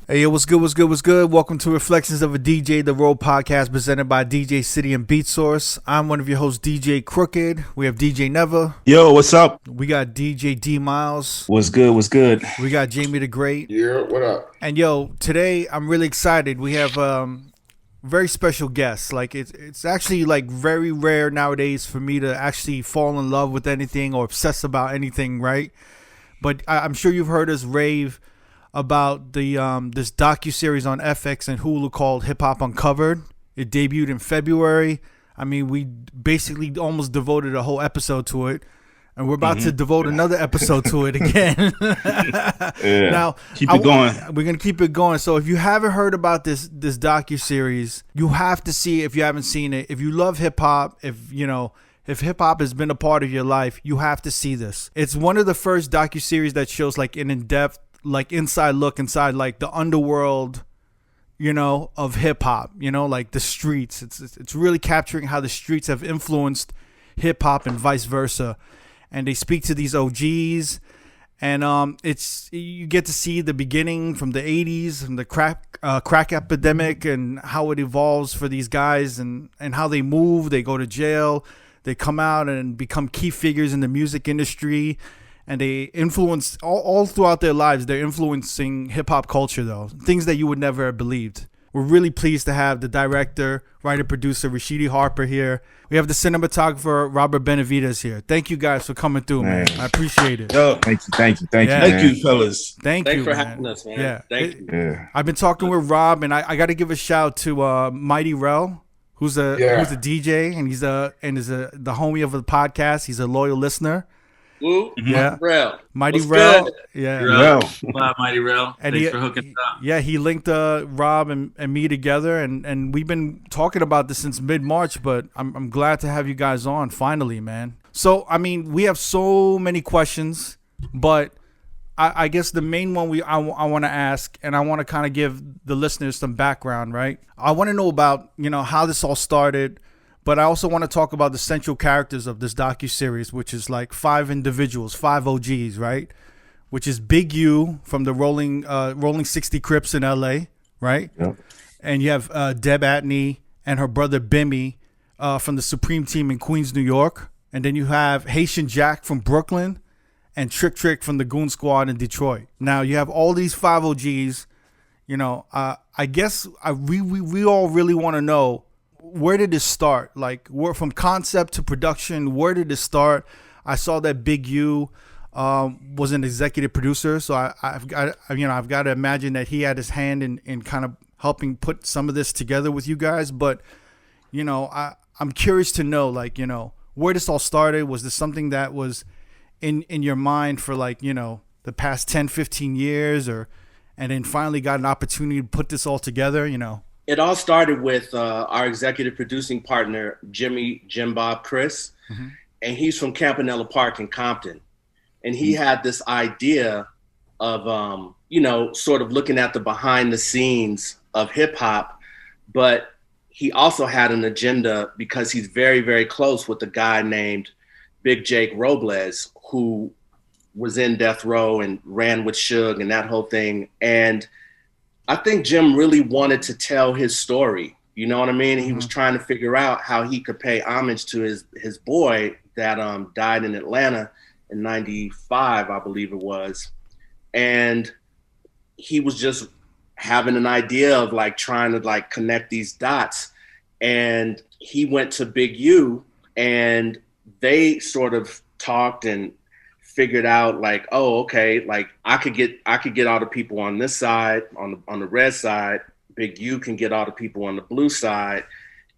Hey, yo, what's good, what's good, what's good? Welcome to Reflections of a DJ, the R.O.A.D podcast presented by DJ City and Beat Source. I'm one of your hosts, DJ Crooked. We have DJ Never. Yo, what's up? We got DJ D Miles. What's good? What's good? We got Jamie the Great. Yeah, what up? And yo, today I'm really excited. We have very special guests. Like it's actually like very rare nowadays for me to actually fall in love with anything or obsess about anything, right? But I'm sure you've heard us rave about the this docu-series on FX and Hulu called Hip Hop Uncovered. It debuted in February. I mean, we basically almost devoted a whole episode to it, and we're about to devote another episode to it again. Yeah. Now, keep it going. We're gonna keep it going. So if you haven't heard about this docu-series, you have to see it if you haven't seen it. If you love hip hop, if hip hop has been a part of your life, you have to see this. It's one of the first docu-series that shows like an in-depth, like inside look inside like the underworld, of hip hop, like the streets. It's really capturing how the streets have influenced hip hop and vice versa. And they speak to these OGs, and it's you get to see the beginning from the 80s and the crack epidemic and how it evolves for these guys and how they move, they go to jail, they come out and become key figures in the music industry. And they influence all throughout their lives. They're influencing hip hop culture, though. Things that you would never have believed. We're really pleased to have the director, writer, producer, Rashidi Haper here. We have the cinematographer, Robert Benavides here. Thank you guys for coming through, man. I appreciate it. Yo, thank you. Yeah. Thank you, fellas. Thanks for man. having us, man. Yeah. Thank you. Yeah. I've been talking with Rob, and I got to give a shout to Mighty Rel, who's a DJ, and he's the homie of the podcast. He's a loyal listener. Woo, yeah, Mighty What's Rel, good? yeah, Rel. Wow, Mighty Rel. And Thanks for hooking up. Yeah, he linked Rob and me together, and we've been talking about this since mid-March. But I'm glad to have you guys on finally, man. So I mean, we have so many questions, but I guess the main one I want to ask, and I want to kind of give the listeners some background, right? I want to know about how this all started. But I also want to talk about the central characters of this docu-series, which is like 5 individuals, 5 OGs, right? Which is Big U from the Rolling 60 Crips in LA, right? Yep. And you have Deb Atney and her brother Bimmy from the Supreme Team in Queens, New York. And then you have Haitian Jack from Brooklyn and Trick from the Goon Squad in Detroit. Now you have all these 5 OGs. I guess we all really want to know, where did this start? Like, from concept to production, where did it start? I saw that Big U was an executive producer, so I've got to imagine that he had his hand in kind of helping put some of this together with you guys. But I'm curious to know, like, where this all started. Was this something that was in your mind for like the past 10, 15 years, and then finally got an opportunity to put this all together? It all started with our executive producing partner, Jim Bob Chris, and he's from Campanella Park in Compton. And he had this idea of, sort of looking at the behind the scenes of hip hop, but he also had an agenda because he's very, very close with a guy named Big Jake Robles, who was in Death Row and ran with Suge and that whole thing. And I think Jim really wanted to tell his story. You know what I mean? He was trying to figure out how he could pay homage to his boy that died in Atlanta in 95, I believe it was. And he was just having an idea of like trying to like connect these dots. And he went to Big U and they sort of talked and figured out like, oh, okay, like I could get all the people on this side, on the red side. Big U can get all the people on the blue side,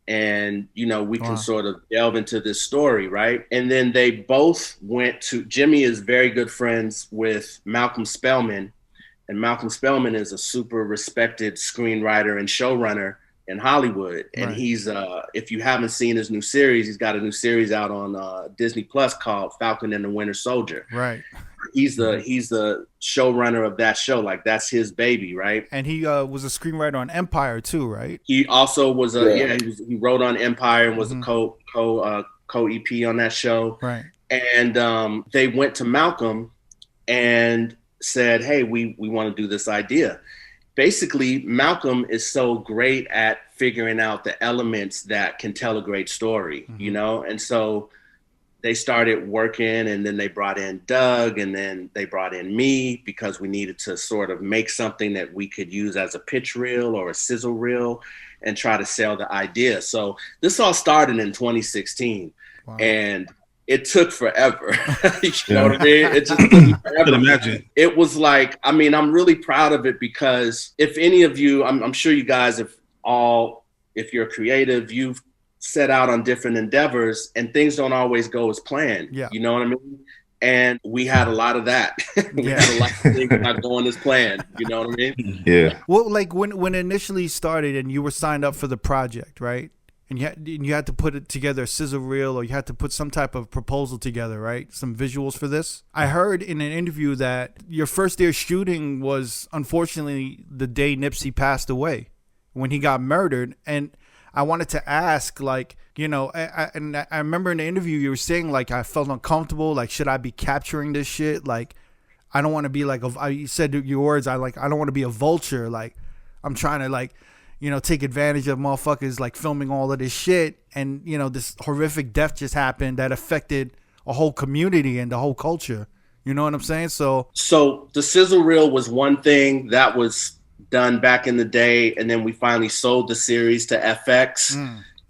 and we can sort of delve into this story, right? And then they both went to. Jimmy is very good friends with Malcolm Spellman, and Malcolm Spellman is a super respected screenwriter and showrunner in Hollywood. And he's if you haven't seen his new series, he's got a new series out on Disney Plus called Falcon and the Winter Soldier. Right. He's the showrunner of that show. Like that's his baby, right? And he was a screenwriter on Empire too, right? He also was he wrote on Empire and was a co EP on that show. Right. And they went to Malcolm and said, hey, we want to do this idea. basically Malcolm is so great at figuring out the elements that can tell a great story, you know? And so they started working, and then they brought in Doug, and then they brought in me because we needed to sort of make something that we could use as a pitch reel or a sizzle reel and try to sell the idea. So this all started in 2016. Wow. And it took forever. You know what I mean? It just took forever. I can imagine. It was like, I mean, I'm really proud of it because if any of you, I'm sure you guys if you're creative, you've set out on different endeavors and things don't always go as planned. Yeah. You know what I mean? And we had a lot of that. We had a lot of things not going as planned. You know what I mean? Yeah. Well, like when it initially started and you were signed up for the project, right? And you had to put it together, a sizzle reel, or you had to put some type of proposal together, right? Some visuals for this. I heard in an interview that your first day of shooting was unfortunately the day Nipsey passed away, when he got murdered. And I wanted to ask, like, you know, I remember in the interview you were saying, like, I felt uncomfortable. Like, should I be capturing this shit? Like, I don't want to be like, you said your words, I don't want to be a vulture. Like, I'm trying to, like, you know, take advantage of motherfuckers, like, filming all of this shit. And, you know, this horrific death just happened that affected a whole community and the whole culture. You know what I'm saying? So the sizzle reel was one thing that was done back in the day, and then we finally sold the series to FX.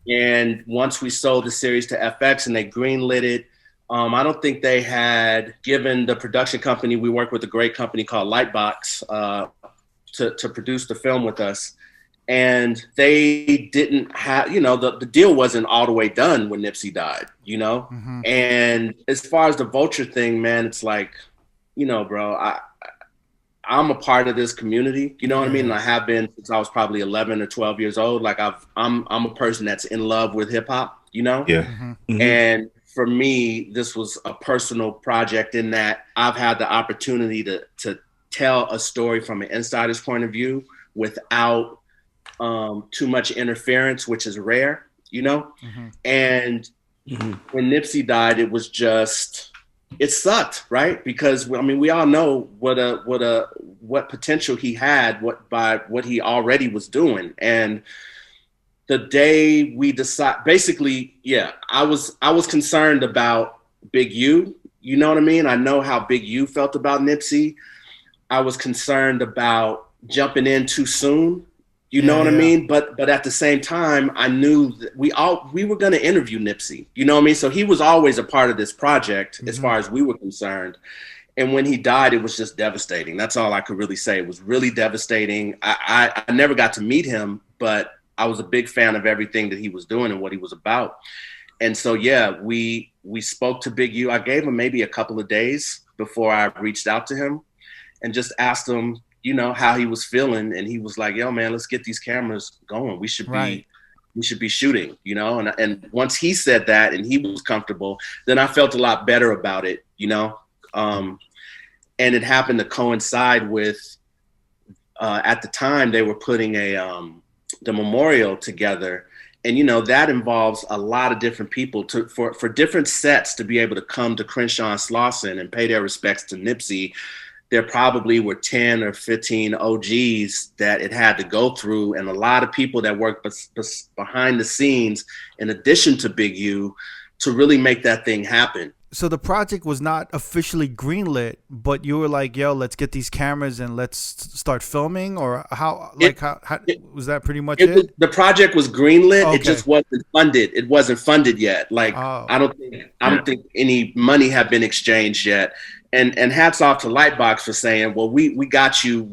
And once we sold the series to FX and they greenlit it, I don't think they had given the production company, we work with a great company called Lightbox to produce the film with us. And they didn't have, you know, the deal wasn't all the way done when Nipsey died, you know? And as far as the vulture thing, man, it's like, you know, bro, I'm a part of this community, you know what I mean? And I have been since I was probably 11 or 12 years old. Like I'm a person that's in love with hip hop, you know? Yeah. And for me, this was a personal project in that I've had the opportunity to tell a story from an insider's point of view without too much interference, which is rare, you know? And when Nipsey died, it was just, it sucked, right? Because I mean, we all know what potential he had, by what he already was doing. And the day we decide, basically, yeah, I was concerned about Big U. You know what I mean? I know how Big U felt about Nipsey. I was concerned about jumping in too soon. You know what I mean? But at the same time, I knew that we were going to interview Nipsey. You know what I mean? So he was always a part of this project as far as we were concerned. And when he died, it was just devastating. That's all I could really say. It was really devastating. I never got to meet him, but I was a big fan of everything that he was doing and what he was about. And so, yeah, we spoke to Big U. I gave him maybe a couple of days before I reached out to him and just asked him, you know, how he was feeling. And he was like, yo, man, let's get these cameras going. We should be shooting, you know? And once he said that and he was comfortable, then I felt a lot better about it, you know? And it happened to coincide with, at the time they were putting the memorial together. And, you know, that involves a lot of different people for different sets to be able to come to Crenshaw and Slauson and pay their respects to Nipsey. There probably were 10 or 15 OGs that it had to go through, and a lot of people that worked behind the scenes, in addition to Big U, to really make that thing happen. So the project was not officially greenlit, but you were like, yo, let's get these cameras and let's start filming? Or how was that pretty much it? The project was greenlit. Okay. It just wasn't funded. It wasn't funded yet. Like, I don't think any money had been exchanged yet. And hats off to Lightbox for saying, well, we got you,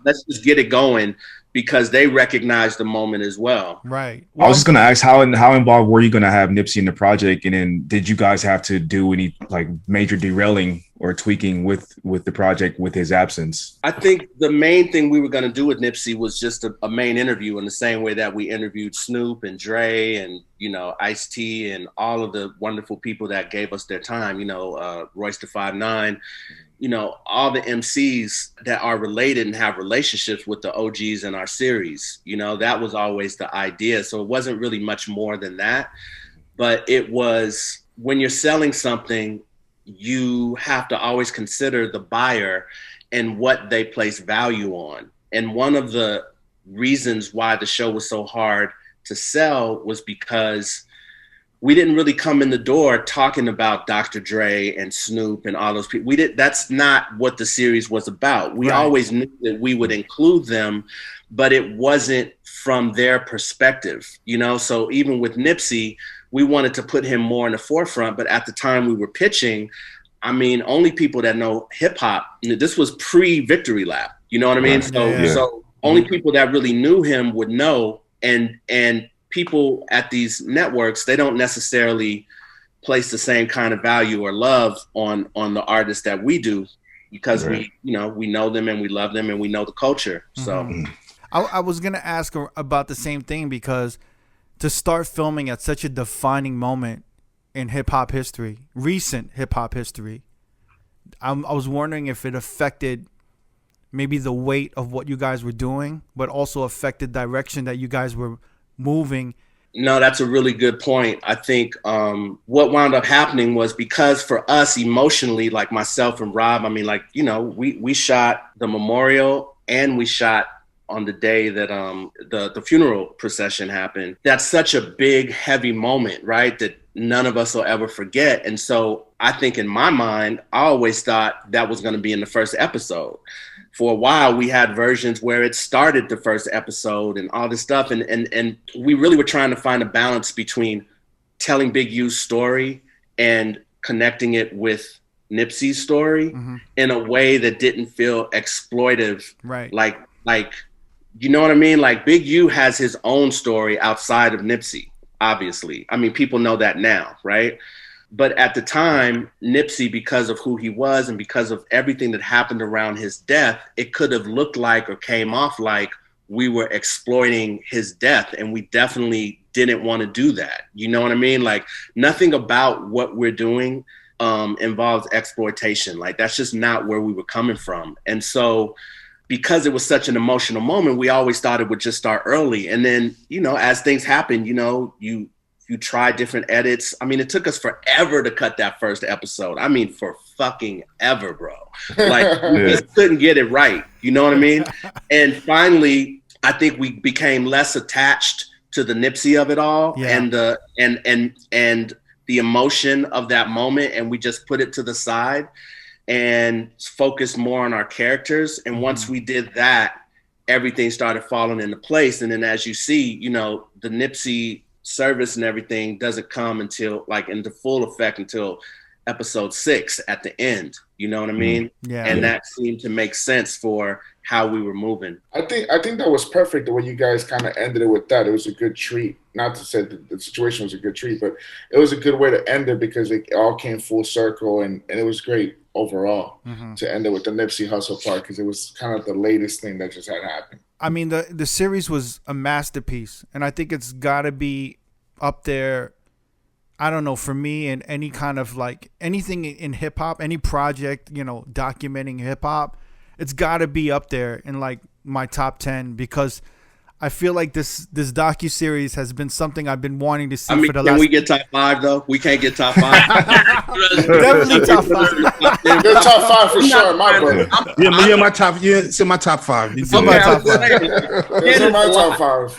let's just get it going, because they recognized the moment as well. Right. Well, I was just going to ask, how involved were you going to have Nipsey in the project? And then did you guys have to do any like major derailing or tweaking with the project with his absence? I think the main thing we were going to do with Nipsey was just a main interview, in the same way that we interviewed Snoop and Dre and, you know, Ice-T and all of the wonderful people that gave us their time, you know, Royce da 5'9", you know, all the MCs that are related and have relationships with the OGs in our series. You know, that was always the idea. So it wasn't really much more than that. But it was, when you're selling something, you have to always consider the buyer. and what they place value on. And one of the reasons why the show was so hard to sell was because we didn't really come in the door talking about Dr. Dre and Snoop and all those people. That's not what the series was about. We always knew that we would include them, but it wasn't from their perspective, you know? So even with Nipsey, we wanted to put him more in the forefront, but at the time we were pitching, I mean, only people that know hip hop, this was pre-Victory Lap, you know what I mean? So only people that really knew him would know, and people at these networks, they don't necessarily place the same kind of value or love on the artists that we do, because we know them and we love them and we know the culture. So I was gonna ask about the same thing, because to start filming at such a defining moment in hip hop history, recent hip hop history, I was wondering if it affected maybe the weight of what you guys were doing, but also affected direction that you guys were moving. No, that's a really good point. I think what wound up happening was, because for us emotionally, like myself and Rob, I mean, like, you know, we shot the memorial and we shot on the day that the funeral procession happened. That's such a big, heavy moment, right? That none of us will ever forget. And so I think in my mind, I always thought that was going to be in the first episode. For a while, we had versions where it started the first episode and all this stuff. And we really were trying to find a balance between telling Big U's story and connecting it with Nipsey's story in a way that didn't feel exploitive. Right. Like, you know what I mean? Like, Big U has his own story outside of Nipsey, obviously. I mean, people know that now, right? But at the time, Nipsey, because of who he was and because of everything that happened around his death, it could have looked like or came off like we were exploiting his death. And we definitely didn't want to do that. You know what I mean? Like, nothing about what we're doing involves exploitation. Like, that's just not where we were coming from. And so because it was such an emotional moment, we always thought it would just start early. And then, you know, as things happen, you know, you try different edits. I mean, it took us forever to cut that first episode. I mean, for fucking ever, bro. Like, we just couldn't get it right. You know what I mean? And finally, I think we became less attached to the Nipsey of it all and the emotion of that moment. And we just put it to the side and focused more on our characters. And once we did that, everything started falling into place. And then, as you see, you know, the Nipsey service and everything doesn't come until, like, into full effect until episode 6 at the end. You know what I mean? And that seemed to make sense for how we were moving. I think that was perfect the way you guys kind of ended it with that. It was a good treat. Not to say that the situation was a good treat, but it was a good way to end it because it all came full circle, and it was great overall to end it with the Nipsey Hussle part, because it was kind of the latest thing that just had happened. I mean, the series was a masterpiece, and I think it's got to be up there. I don't know, for me, in any kind of, like, anything in hip hop, any project, you know, documenting hip hop, it's got to be up there in, like, my top 10, because I feel like this docu-series has been something I've been wanting to see for the last... Can we get top 5, though? We can't get top 5. Definitely top 5. You're top 5 for sure, my brother. Yeah, my top. Yeah, it's in my top 5. It's in my top 5. It's in my top 5.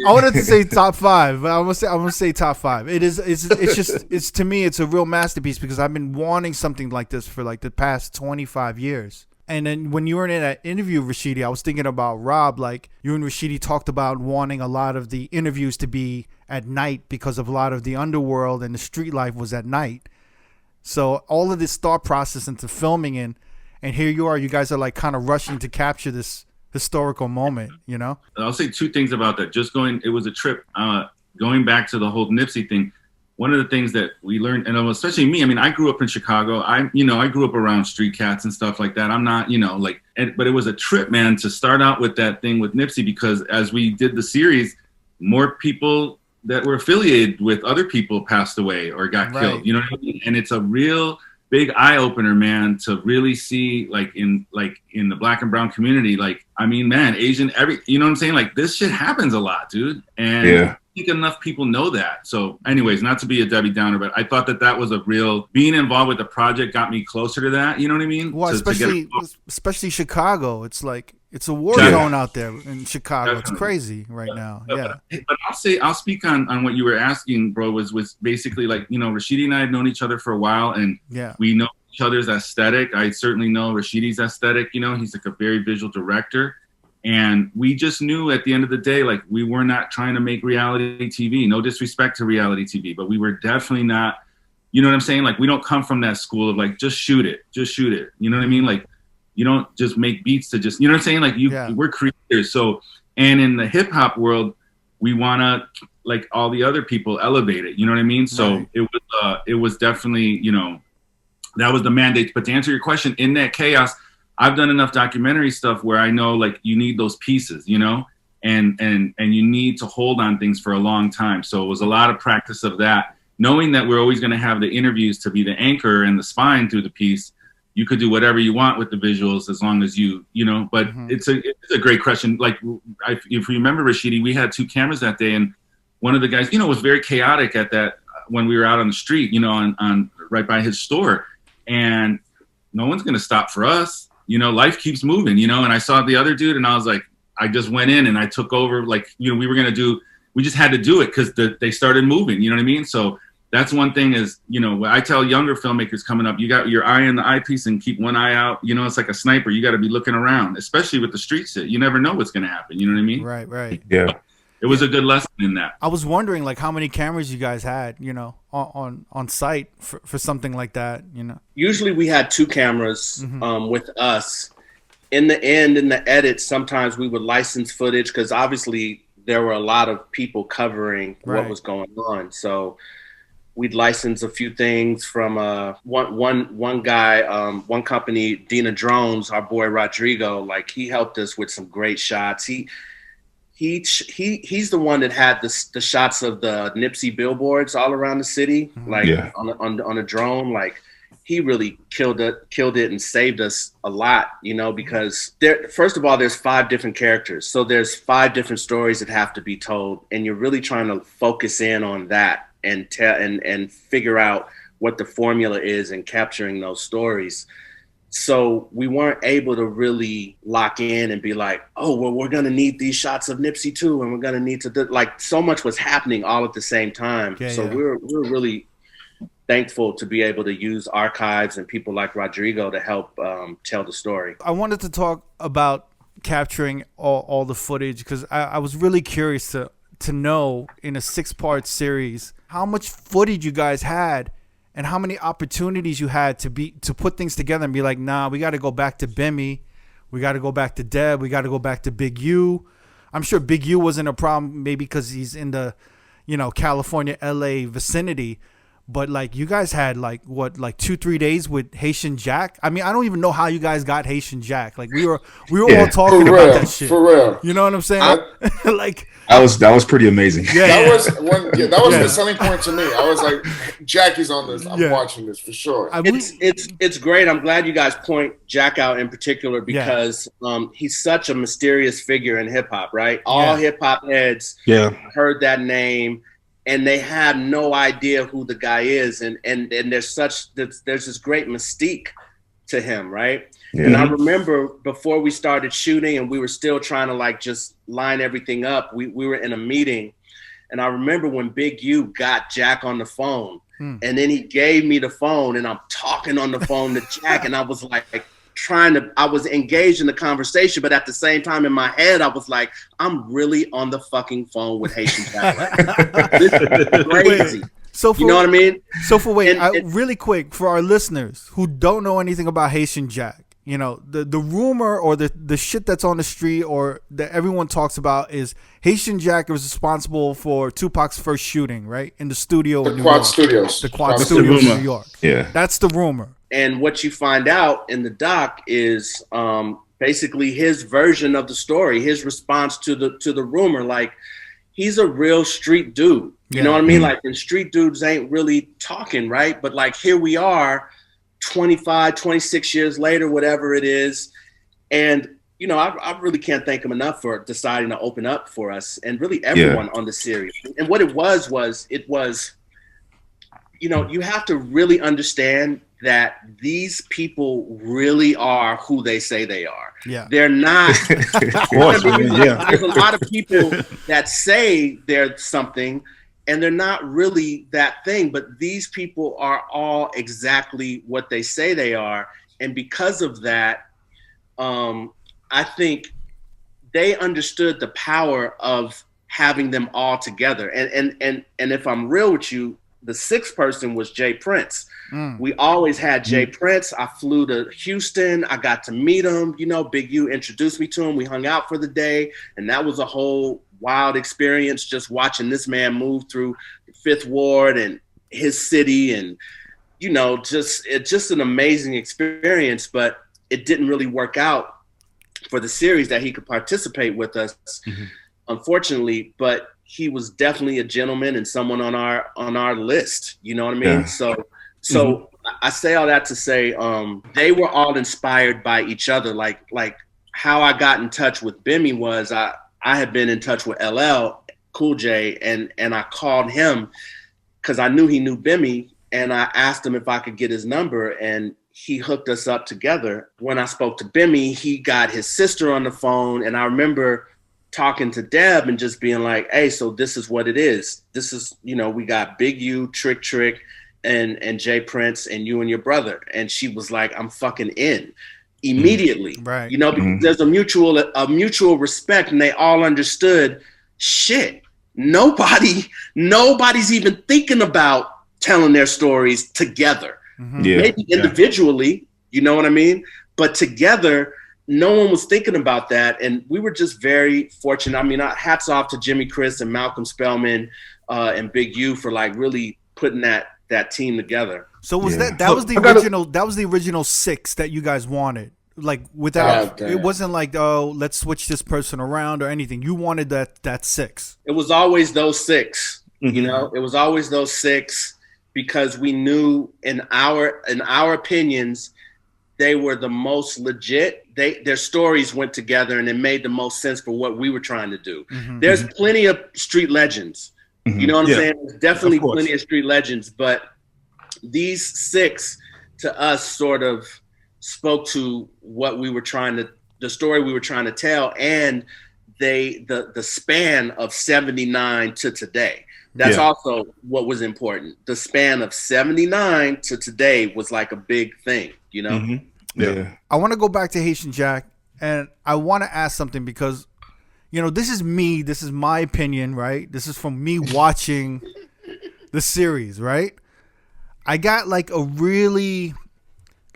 I wanted to say top 5, but I'm gonna say top 5. It's to me, it's a real masterpiece, because I've been wanting something like this for, like, the past 25 years. And then when you were in that interview, Rashidi, I was thinking about Rob. Like, you and Rashidi talked about wanting a lot of the interviews to be at night because of a lot of the underworld and the street life was at night. So all of this thought process into filming and here you are, you guys are, like, kind of rushing to capture this historical moment, you know? I'll say 2 things about that. It was a trip, going back to the whole Nipsey thing. One of the things that we learned, and especially me, I mean, I grew up in Chicago. I grew up around street cats and stuff like that. I'm not, but it was a trip, man, to start out with that thing with Nipsey, because as we did the series, more people that were affiliated with other people passed away or got killed. You know what I mean? And it's a real big eye opener, man, to really see, like in the Black and brown community, like, I mean, man, Asian, you know what I'm saying? Like, this shit happens a lot, dude. And think enough people know that. So anyways, not to be a Debbie Downer, but I thought that was a real, being involved with the project got me closer to that. You know what I mean? Well, especially Chicago. It's like, it's a war zone out there in Chicago. Definitely. It's crazy right now. Yeah. But I'll speak on what you were asking, bro, was basically like, you know, Rashidi and I have known each other for a while, and we know each other's aesthetic. I certainly know Rashidi's aesthetic. You know, he's like a very visual director. And we just knew at the end of the day, like, we were not trying to make reality TV. No disrespect to reality TV, but we were definitely not, you know what I'm saying? Like, we don't come from that school of like, just shoot it. You know what I mean? Like, you don't just make beats to just, you know what I'm saying? Like, we're creators. So, and in the hip hop world, we want to, like all the other people, elevate it. You know what I mean? So it was definitely, you know, that was the mandate. But to answer your question, in that chaos, I've done enough documentary stuff where I know, like, you need those pieces, you know, and you need to hold on things for a long time. So it was a lot of practice of that, knowing that we're always going to have the interviews to be the anchor and the spine through the piece. You could do whatever you want with the visuals as long as you know, but it's a great question. Like, if you remember, Rashidi, we had 2 cameras that day, and one of the guys, you know, was very chaotic at that when we were out on the street, you know, on right by his store, and no one's going to stop for us. You know, life keeps moving, you know, and I saw the other dude and I was like, I just went in and I took over, like, you know, we just had to do it because they started moving, you know what I mean? So that's one thing is, you know, I tell younger filmmakers coming up, you got your eye in the eyepiece and keep one eye out. You know, it's like a sniper. You got to be looking around, especially with the street shit. You never know what's going to happen. You know what I mean? Right. Yeah. It was a good lesson in that. I was wondering, like, how many cameras you guys had, you know, on site for something like that, you know? Usually we had 2 cameras with us. In the end, in the edits, sometimes we would license footage because obviously there were a lot of people covering what was going on. So we'd license a few things from one guy, one company, Dina Drones, our boy Rodrigo. Like, he helped us with some great shots. He's the one that had the shots of the Nipsey billboards all around the city, like on a drone. Like, he really killed it and saved us a lot, you know, because first of all, there's 5 different characters. So there's 5 different stories that have to be told. And you're really trying to focus in on that and and figure out what the formula is in capturing those stories. So we weren't able to really lock in and be like, oh, well, we're going to need these shots of Nipsey too. And we're going to need to like, so much was happening all at the same time. We're really thankful to be able to use archives and people like Rodrigo to help tell the story. I wanted to talk about capturing all the footage because I was really curious to know, in a 6-part series, how much footage you guys had and how many opportunities you had to put things together and be like, nah, we got to go back to Bemi, we got to go back to Deb, we got to go back to Big U. I'm sure Big U wasn't a problem, maybe because he's in the, you know, California, LA vicinity. But like, you guys had like 2-3 days with Haitian Jack. I mean, I don't even know how you guys got Haitian Jack. Like, we were all talking about that shit. For real. You know what I'm saying? Like, that was pretty amazing. That was the selling point to me. I was like, Jackie's on this. I'm watching this for sure. It's great. I'm glad you guys point Jack out in particular because he's such a mysterious figure in hip hop, right? All hip hop heads heard that name. And they have no idea who the guy is, and there's this great mystique to him, right? Yeah. And I remember before we started shooting, and we were still trying to like just line everything up. We were in a meeting, and I remember when Big U got Jack on the phone, and then he gave me the phone, and I'm talking on the phone to Jack, and I was like, I was engaged in the conversation, but at the same time in my head, I was like, I'm really on the fucking phone with Haitian Jack. This is crazy. You know what I mean? So really quick, for our listeners who don't know anything about Haitian Jack, you know, the rumor or the shit that's on the street or that everyone talks about is Haitian Jack was responsible for Tupac's first shooting, right? In the studio in New York. Studios. The Quad Studios in New York. Yeah. That's the rumor. And what you find out in the doc is basically his version of the story, his response to the rumor. Like, he's a real street dude. You know what I mean? Like, and street dudes ain't really talking, right? But like, here we are 25, 26 years later, whatever it is. And, I really can't thank him enough for deciding to open up for us and really everyone on the series. And what it was, you have to really understand that these people really are who they say they are. Yeah. They're not. Of course, yeah. There's a lot of people that say they're something and they're not really that thing, but these people are all exactly what they say they are. And because of that, I think they understood the power of having them all together. And if I'm real with you, the sixth person was Jay Prince. We always had Jay Prince. I flew to Houston. I got to meet him. Big U introduced me to him. We hung out for the day. And that was a whole wild experience, just watching this man move through the Fifth Ward and his city. And, it's just an amazing experience. But it didn't really work out for the series that he could participate with us, unfortunately. But he was definitely a gentleman and someone on our list. You know what I mean? Yeah. So I say all that to say they were all inspired by each other. Like how I got in touch with Bimmy was I had been in touch with LL Cool J and I called him because I knew he knew Bimmy, and I asked him if I could get his number, and he hooked us up together. When I spoke to Bimmy, he got his sister on the phone, and I remember talking to Deb and just being like, hey, so this is what it is. This is, we got Big U, Trick, and Jay Prince, and you and your brother. And she was like, I'm fucking in immediately. Right. Because there's a mutual respect, and they all understood, shit, nobody's even thinking about telling their stories together. Maybe individually, you know what I mean? But together, no one was thinking about that. And we were just very fortunate. I mean, hats off to Jimmy Chris and Malcolm Spellman and Big U for like really putting that team together. So was that was the original six that you guys wanted? Like without it wasn't like, oh, let's switch this person around or anything. You wanted that six. It was always those six. It was always those six, because we knew in our opinions they were the most legit. Their stories went together and it made the most sense for what we were trying to do. There's plenty of street legends. You know what I'm saying? There's definitely plenty of street legends, but these six to us sort of spoke to what we were the story we were trying to tell, and the span of 79 to today. That's also what was important. The span of 79 to today was like a big thing, Yeah. I want to go back to Haitian Jack, and I want to ask something because, this is me. This is my opinion, right? This is from me watching the series, right? I got like a really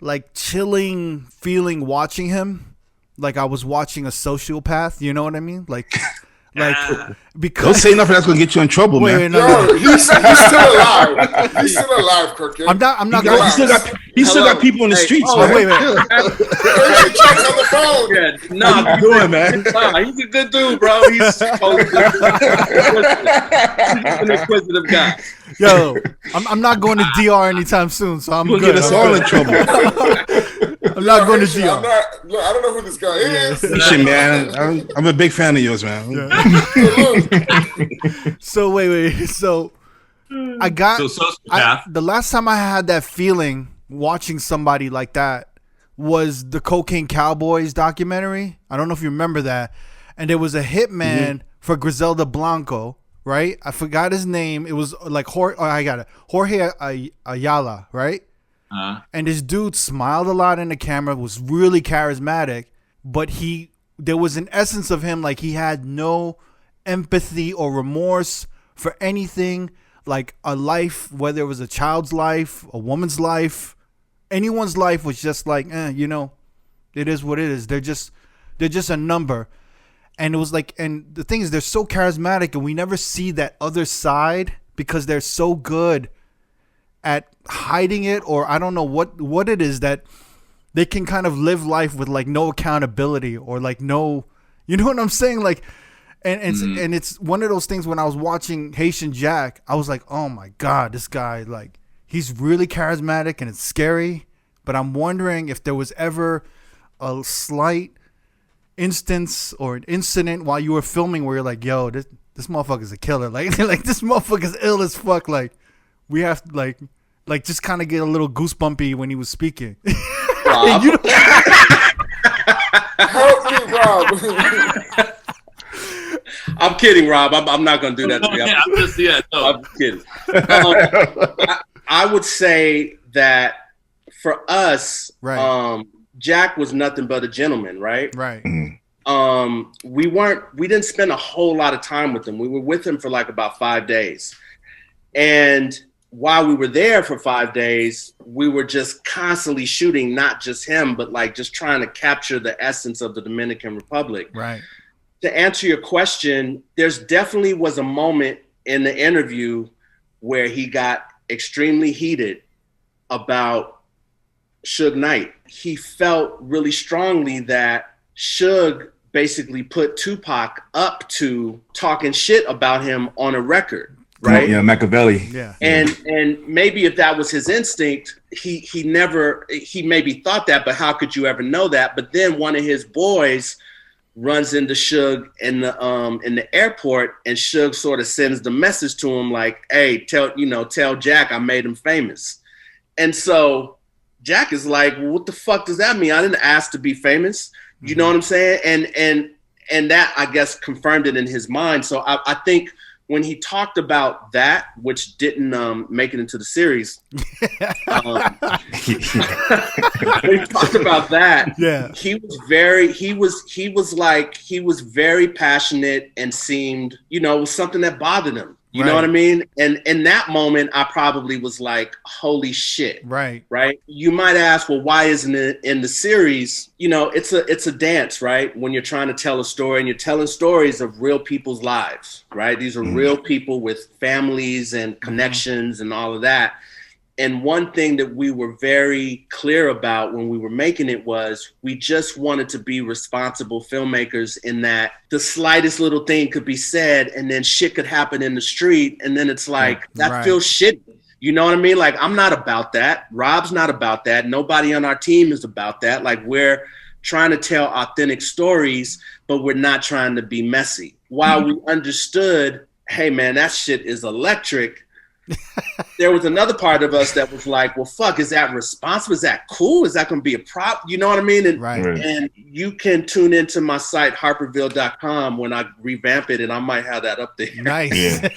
like chilling feeling watching him. Like I was watching a sociopath. You know what I mean? Like because don't say nothing that's gonna get you in trouble, man. No, he's still alive. He's still alive, Crooked. I'm not. He still got people in the streets. Oh, man. wait. Check's on the phone. Yeah, no, How you doing, man? He's a good dude, bro. He's an inquisitive guy. Yo, I'm not going to DR anytime soon, so I'm You'll good. get us all in trouble. I'm not going to DR. I don't know who this guy is. Shit, man. I'm a big fan of yours, man. So wait. So I got sociopath. the last time I had that feeling watching somebody like that was the Cocaine Cowboys documentary. I don't know if you remember that. And there was a hitman for Griselda Blanco, right? I forgot his name. It was like Jorge Ayala, right? And this dude smiled a lot in the camera, was really charismatic, but there was an essence of him like he had no empathy or remorse for anything, like a life, whether it was a child's life, a woman's life, anyone's life was just like, it is what it is. They're just a number. And it was like, and the thing is, they're so charismatic and we never see that other side because they're so good at hiding it, or I don't know what it is that they can kind of live life with like no accountability or like no, you know what I'm saying? Like, and it's one of those things when I was watching Haitian Jack, I was like, oh my God, this guy, like, he's really charismatic and it's scary, but I'm wondering if there was ever a slight instance or an incident while you were filming where you're like, yo, this motherfucker's a killer. Like, like this motherfucker's ill as fuck. Like, we have to like just kind of get a little goosebumpy when he was speaking. Rob. You know- Help me, Rob. I'm kidding, Rob. I'm not going to do that to you. I'm kidding. I would say that for us, Right. Jack was nothing but a gentleman, right? Right. We didn't spend a whole lot of time with him. We were with him for like about 5 days. And while we were there for 5 days, we were just constantly shooting, not just him, but like just trying to capture the essence of the Dominican Republic. Right. To answer your question, there's definitely was a moment in the interview where he got extremely heated about Suge Knight. He felt really strongly that Suge basically put Tupac up to talking shit about him on a record, right? Yeah, Machiavelli. Yeah. And maybe if that was his instinct, he maybe thought that, but how could you ever know that? But then one of his boys runs into Suge in the airport, and Suge sort of sends the message to him like, hey, tell Jack I made him famous. And so Jack is like, well, what the fuck does that mean? I didn't ask to be famous. You know what I'm saying? And that, I guess, confirmed it in his mind. So I think when he talked about that, which didn't make it into the series, when he talked about that, Yeah. he was very passionate and seemed, it was something that bothered him. You know what I mean? And in that moment, I probably was like, holy shit. Right. Right. You might ask, well, why isn't it in the series? It's a dance, right? When you're trying to tell a story and you're telling stories of real people's lives, right? These are real people with families and connections and all of that. And one thing that we were very clear about when we were making it was we just wanted to be responsible filmmakers in that the slightest little thing could be said and then shit could happen in the street. And then it's like, that feels shitty. You know what I mean? Like, I'm not about that. Rob's not about that. Nobody on our team is about that. Like, we're trying to tell authentic stories, but we're not trying to be messy. While we understood, hey man, that shit is electric, there was another part of us that was like, well, fuck, is that responsible? Is that cool? Is that going to be a prop? You know what I mean? And, and you can tune into my site, harperville.com, when I revamp it, and I might have that up there. Nice. Yeah.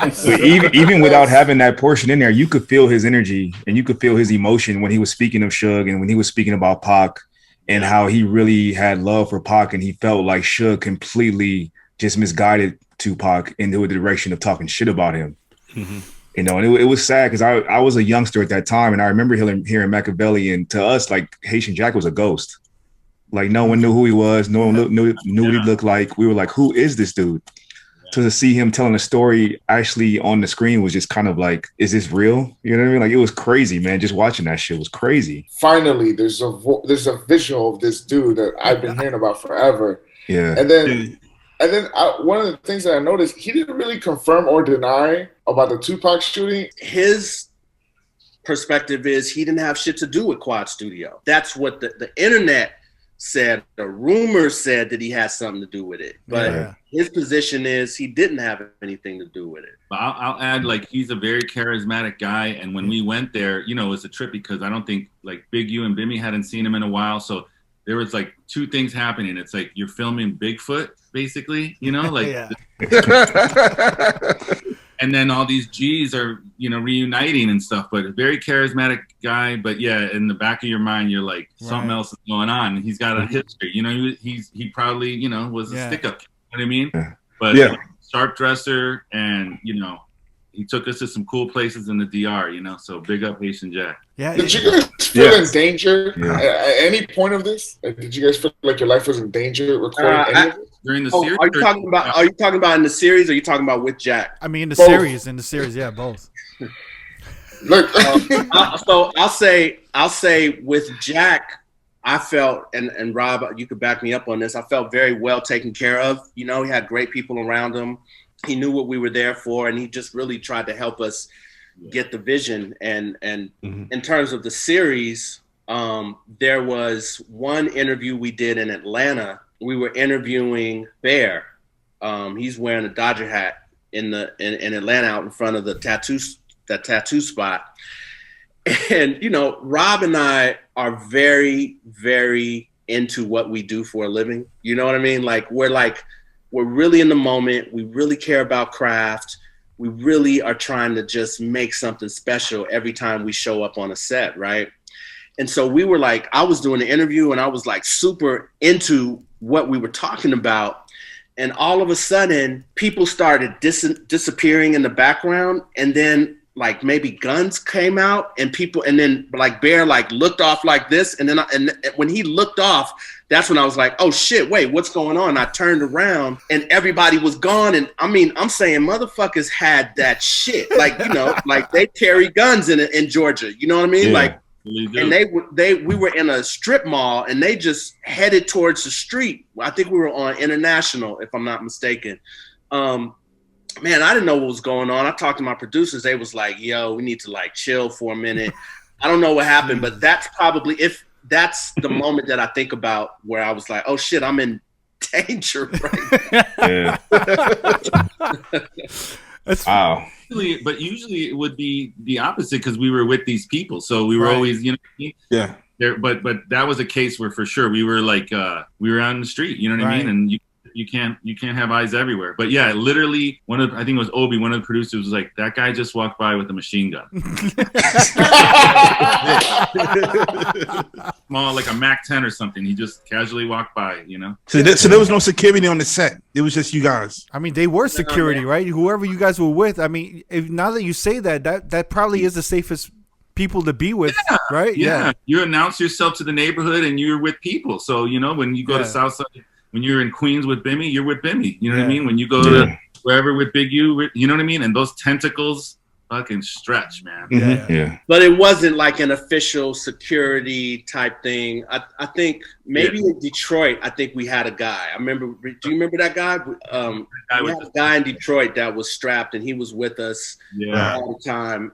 But even without having that portion in there, you could feel his energy and you could feel his emotion when he was speaking of Suge and when he was speaking about Pac and how he really had love for Pac, and he felt like Suge completely just misguided Tupac into a direction of talking shit about him. Mm-hmm. You know, and it was sad because I was a youngster at that time, and I remember hearing Machiavelli, and to us, like, Haitian Jack was a ghost. Like, no one knew who he was, no one knew what he looked like. We were like, who is this dude? To see him telling a story actually on the screen was just kind of like, is this real? You know what I mean? Like, it was crazy, man. Just watching that shit was crazy. Finally, there's a visual of this dude that I've been hearing about forever. Yeah. And then one of the things that I noticed, he didn't really confirm or deny about the Tupac shooting. His perspective is he didn't have shit to do with Quad Studio. That's what the internet said. The rumors said that he had something to do with it. But his position is he didn't have anything to do with it. But I'll add, like, he's a very charismatic guy. And when we went there, you know, it was a trip because I don't think, like, Big U and Bimmy hadn't seen him in a while. So there was like two things happening. It's like you're filming Bigfoot, basically, you know, like, and then all these G's are, you know, reuniting and stuff. But a very charismatic guy. But yeah, in the back of your mind, you're like, something else is going on. He's got a history, you know. He probably, you know, was a stick up. You know what I mean? But like, sharp dresser, and you know, he took us to some cool places in the DR, you know, so big up Haitian Jack. Yeah. Did you guys feel in danger at any point of this? Like, did you guys feel like your life was in danger recording any of it? During the series? Are you talking about in the series, or are you talking about with Jack? I mean, in the series, yeah, both. Look, so I'll say with Jack, I felt, and Rob, you could back me up on this, I felt very well taken care of. You know, he had great people around him. He knew what we were there for, and he just really tried to help us get the vision. And in terms of the series, there was one interview we did in Atlanta. We were interviewing Bear. He's wearing a Dodger hat in Atlanta out in front of the tattoo spot. And, you know, Rob and I are very, very into what we do for a living. You know what I mean? We're really in the moment. We really care about craft. We really are trying to just make something special every time we show up on a set, right? And so we were like, I was doing the interview and I was like super into what we were talking about. And all of a sudden, people started disappearing in the background. And then like maybe guns came out and then like Bear like looked off like this. And then when he looked off, that's when I was like, oh shit, wait, what's going on? I turned around and everybody was gone. And I mean, I'm saying motherfuckers had that shit. Like, you know, like they carry guns in Georgia. You know what I mean? Yeah. Like, and we were in a strip mall and they just headed towards the street. I think we were on International, if I'm not mistaken. Man, I didn't know what was going on. I talked to my producers. They was like, yo, we need to like chill for a minute. I don't know what happened, but that's probably, if that's the moment that I think about where I was like, oh shit, I'm in danger right now. Wow. But usually it would be the opposite because we were with these people. So we were always, you know, Yeah. there, but that was a case where for sure we were like, we were on the street, you know what I mean? And you can't have eyes everywhere. But yeah, literally I think it was Obi, one of the producers was like, that guy just walked by with a machine gun. Small, like a Mac 10 or something. He just casually walked by, you know? So there was no security on the set. It was just you guys. I mean, they were security, right? Whoever you guys were with. I mean, now that you say that probably is the safest people to be with, right? Yeah. You announce yourself to the neighborhood and you're with people. So, you know, when you go to Southside, when you're in Queens with Bimmy, you're with Bimmy. You know what I mean? When you go to wherever with Big U, you know what I mean? And those tentacles fucking stretch, man. Yeah. But it wasn't like an official security type thing. I think maybe in Detroit, I think we had a guy. I remember. Do you remember that guy? We had a guy in Detroit that was strapped, and he was with us all the time.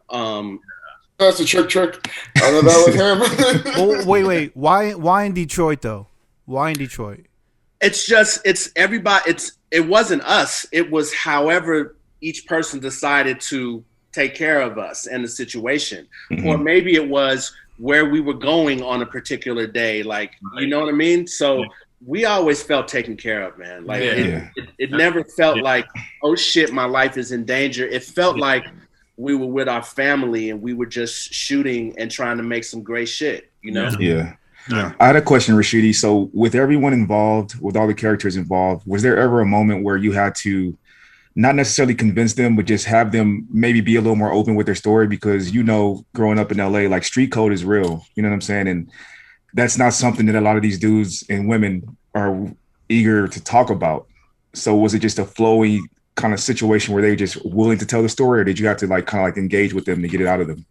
That's a trick. I know that was him. Oh, wait. Why in Detroit though? Why in Detroit? It's everybody. It wasn't us. It was however each person decided to take care of us and the situation. Or maybe it was where we were going on a particular day. Like, you know what I mean? So we always felt taken care of, man. Like it never felt like, oh shit, my life is in danger. It felt like we were with our family and we were just shooting and trying to make some great shit, you know? Yeah. I had a question, Rashidi. So with everyone involved, with all the characters involved, was there ever a moment where you had to not necessarily convince them, but just have them maybe be a little more open with their story? Because, you know, growing up in LA, like street code is real, you know what I'm saying? And that's not something that a lot of these dudes and women are eager to talk about. So was it just a flowy kind of situation where they were just willing to tell the story, or did you have to like kind of like engage with them to get it out of them?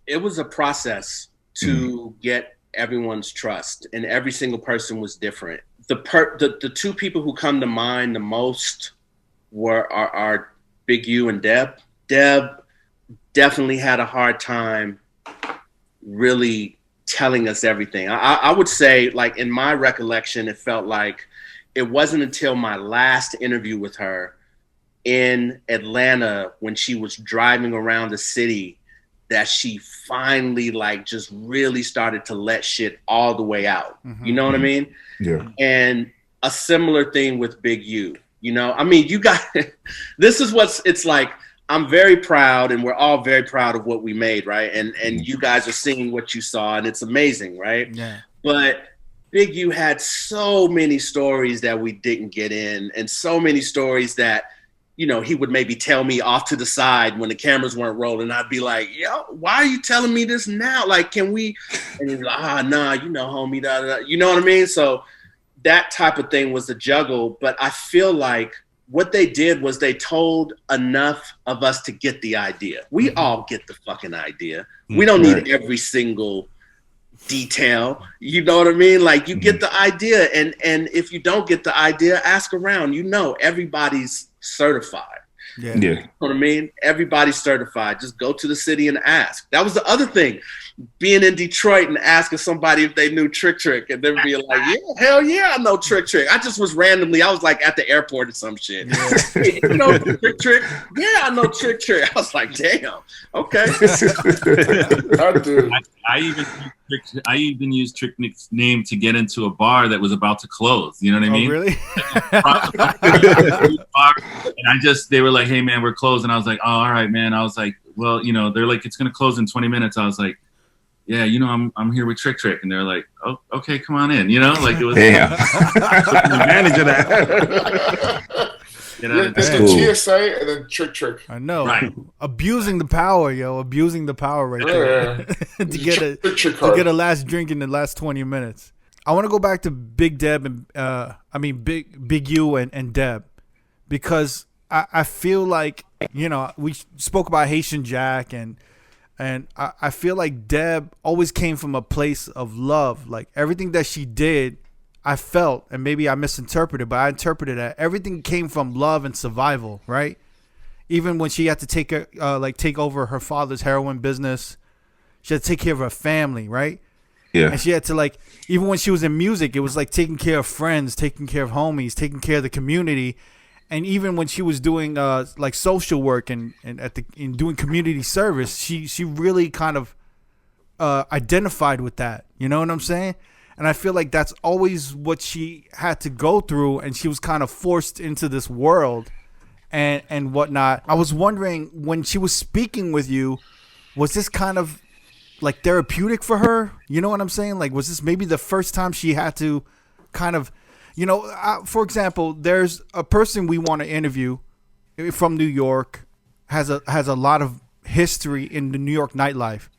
It was a process to get everyone's trust, and every single person was different. The two people who come to mind the most are Big U and Deb. Deb definitely had a hard time really telling us everything. I would say, like, in my recollection, it felt like it wasn't until my last interview with her in Atlanta when she was driving around the city that she finally like just really started to let shit all the way out. You know what I mean? Yeah. And a similar thing with Big U. You know, I mean, you got this is it's like, I'm very proud and we're all very proud of what we made, right? And you guys are seeing what you saw and it's amazing, right? Yeah. But Big U had so many stories that we didn't get in, and so many stories that, you know, he would maybe tell me off to the side when the cameras weren't rolling. I'd be like, yo, why are you telling me this now? Like, can we? And he'd be like, nah, you know, homie, da, da, da. You know what I mean? So that type of thing was a juggle. But I feel like what they did was they told enough of us to get the idea. We all get the fucking idea. We don't need every single detail. You know what I mean? Like, you get the idea. And if you don't get the idea, ask around. You know, everybody's certified. Yeah. You know what I mean? Everybody's certified. Just go to the city and ask. That was the other thing. being in Detroit and asking somebody if they knew Trick Trick, and then being like, yeah, hell yeah, I know Trick Trick. I just was randomly, I was like at the airport or some shit. Yeah. Hey, you know Trick Trick? Yeah, I know Trick Trick. I was like, damn, okay. I even used Trick Nick's name to get into a bar that was about to close. You know what I mean? Really? And they were like, hey man, we're closing. I was like, oh, all right, man. I was like, well, you know, they're like, it's gonna close in 20 minutes. I was like, yeah, you know, I'm here with Trick Trick, and they're like, oh, okay, come on in. You know, like it was. Damn. The manager that. You know, it's the GSA and then Trick. I know. Right. Abusing the power, yo. Abusing the power right there. to get a last drink in the last 20 minutes. I want to go back to Big Deb and Big U and Deb, because I feel like, you know, we spoke about Haitian Jack, and I feel like Deb always came from a place of love. Like everything that she did, I felt, and maybe I misinterpreted, but I interpreted that everything came from love and survival, right? Even when she had to take over her father's heroin business, she had to take care of her family, right? Yeah. And she had to, like, even when she was in music, it was like taking care of friends, taking care of homies, taking care of the community. And even when she was doing like social work and doing community service, she really kind of identified with that. You know what I'm saying? And I feel like that's always what she had to go through, and she was kind of forced into this world and whatnot. I was wondering, when she was speaking with you, was this kind of like therapeutic for her? You know what I'm saying? Like, was this maybe the first time she had to kind of, you know, for example, there's a person we want to interview from New York, has a lot of history in the New York nightlife.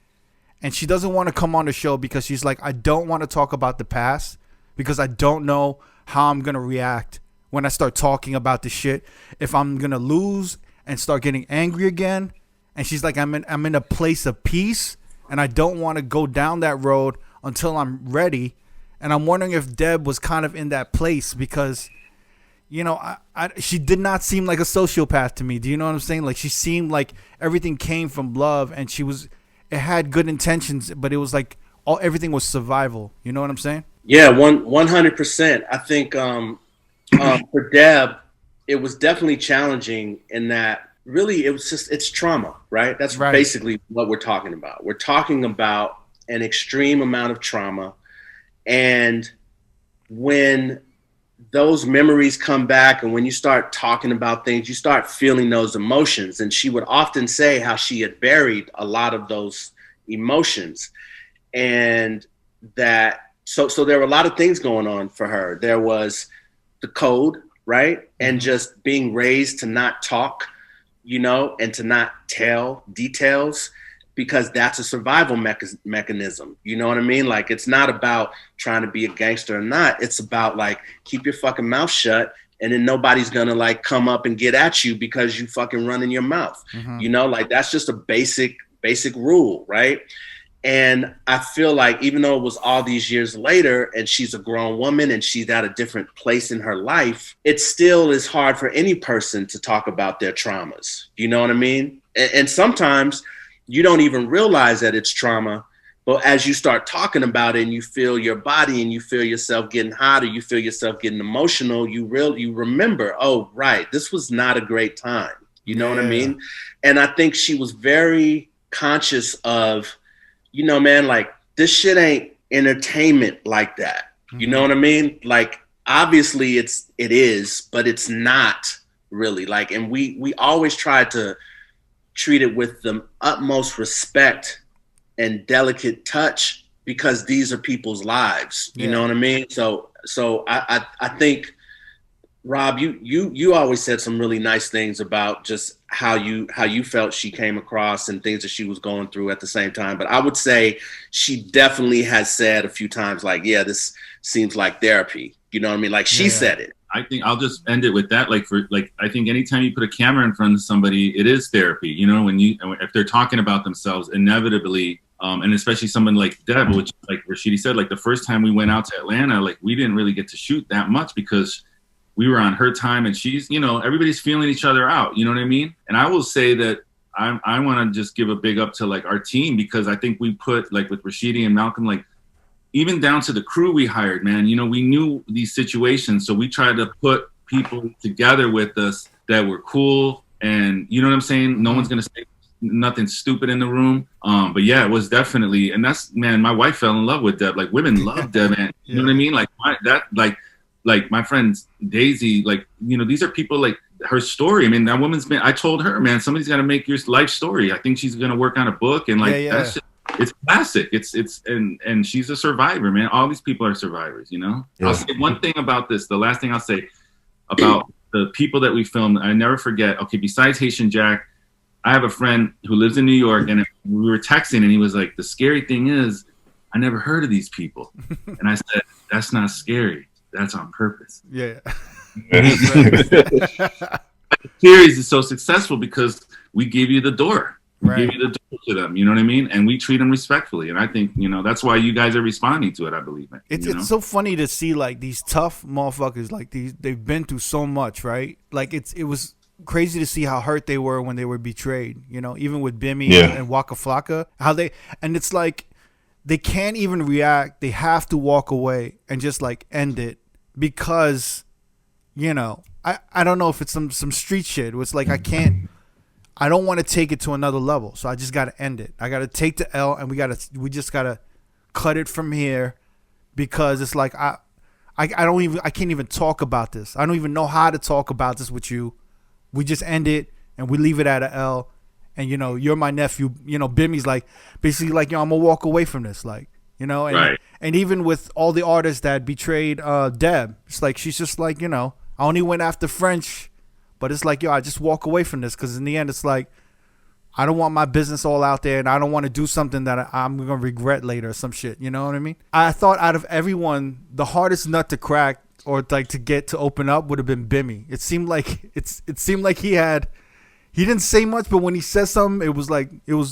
And she doesn't want to come on the show because she's like, I don't want to talk about the past because I don't know how I'm going to react when I start talking about the shit. If I'm going to lose and start getting angry again. And she's like, I'm in a place of peace, and I don't want to go down that road until I'm ready. And I'm wondering if Deb was kind of in that place because, you know, she did not seem like a sociopath to me. Do you know what I'm saying? Like, she seemed like everything came from love, and it had good intentions, but it was like everything was survival. You know what I'm saying? Yeah, 100%. I think for Deb, it was definitely challenging in that really it's trauma, right? That's right. Basically what we're talking about. We're talking about an extreme amount of trauma. And when those memories come back and when you start talking about things, you start feeling those emotions. And she would often say how she had buried a lot of those emotions, and that so there were a lot of things going on for her. There was the code, right? And just being raised to not talk, you know, and to not tell details, because that's a survival mechanism. You know what I mean? Like, it's not about trying to be a gangster or not. It's about, like, keep your fucking mouth shut, and then nobody's gonna, like, come up and get at you because you fucking running your mouth. You know, like, that's just a basic rule, right? And I feel like even though it was all these years later and she's a grown woman and she's at a different place in her life, it still is hard for any person to talk about their traumas. You know what I mean? And sometimes you don't even realize that it's trauma, but as you start talking about it and you feel your body and you feel yourself getting hot, or you feel yourself getting emotional, you remember, oh, right, this was not a great time. You know what I mean? And I think she was very conscious of, you know, man, like, this shit ain't entertainment like that. You know what I mean? Like, obviously it is, but it's not really. Like, and we always try to treat it with the utmost respect and delicate touch, because these are people's lives. You know what I mean? So I think, Rob, you always said some really nice things about just how you felt she came across and things that she was going through at the same time. But I would say she definitely has said a few times, like, yeah, this seems like therapy. You know what I mean? Like, she said it. I think I'll just end it with that. I think anytime you put a camera in front of somebody, it is therapy. You know, if they're talking about themselves, inevitably, and especially someone like Deb, which, like Rashidi said, like, the first time we went out to Atlanta, like, we didn't really get to shoot that much because we were on her time, and she's, you know, everybody's feeling each other out. You know what I mean? And I will say that I want to just give a big up to like our team, because I think we put, like with Rashidi and Malcolm, like even down to the crew we hired, man, you know, we knew these situations. So we tried to put people together with us that were cool. And you know what I'm saying? No one's going to say nothing stupid in the room. But yeah, it was definitely, and that's, man, my wife fell in love with Deb. Like women love Deb, man. You know what I mean? Like my friend Daisy, like, you know, these are people like her story. I mean, that woman's been, I told her, man, somebody's got to make your life story. I think she's going to work on a book, and like, that's just, it's classic. And she's a survivor, man. All these people are survivors, you know? Yeah. I'll say one thing about this. The last thing I'll say about the people that we filmed, I never forget. Okay, besides Haitian Jack, I have a friend who lives in New York, and we were texting, and he was like, the scary thing is, I never heard of these people. And I said, that's not scary. That's on purpose. Yeah. The series is so successful because we give you the door. We give you the door to them. You know what I mean? And we treat them respectfully. And I think, you know, that's why you guys are responding to it, I believe. It's so funny to see like these tough motherfuckers, like they've been through so much, right? Like it was crazy to see how hurt they were when they were betrayed, you know, even with Bimmy and Waka Flocka, and it's like they can't even react. They have to walk away and just like end it because, you know, I don't know if it's some street shit. It's like I don't want to take it to another level, so I just got to end it. I got to take the L, and we just got to cut it from here, because it's like I can't even talk about this. I don't even know how to talk about this with you. We just end it and we leave it at a L. And you know, you're my nephew. You know, Bimmy's like basically like, you know, I'm gonna walk away from this, like, you know. And and even with all the artists that betrayed Deb, it's like she's just like, you know, I only went after French. But it's like, yo, I just walk away from this, because in the end, it's like, I don't want my business all out there, and I don't want to do something that I'm going to regret later or some shit. You know what I mean? I thought out of everyone, the hardest nut to crack or like to get to open up would have been Bimmy. It seemed like he didn't say much, but when he said something, it was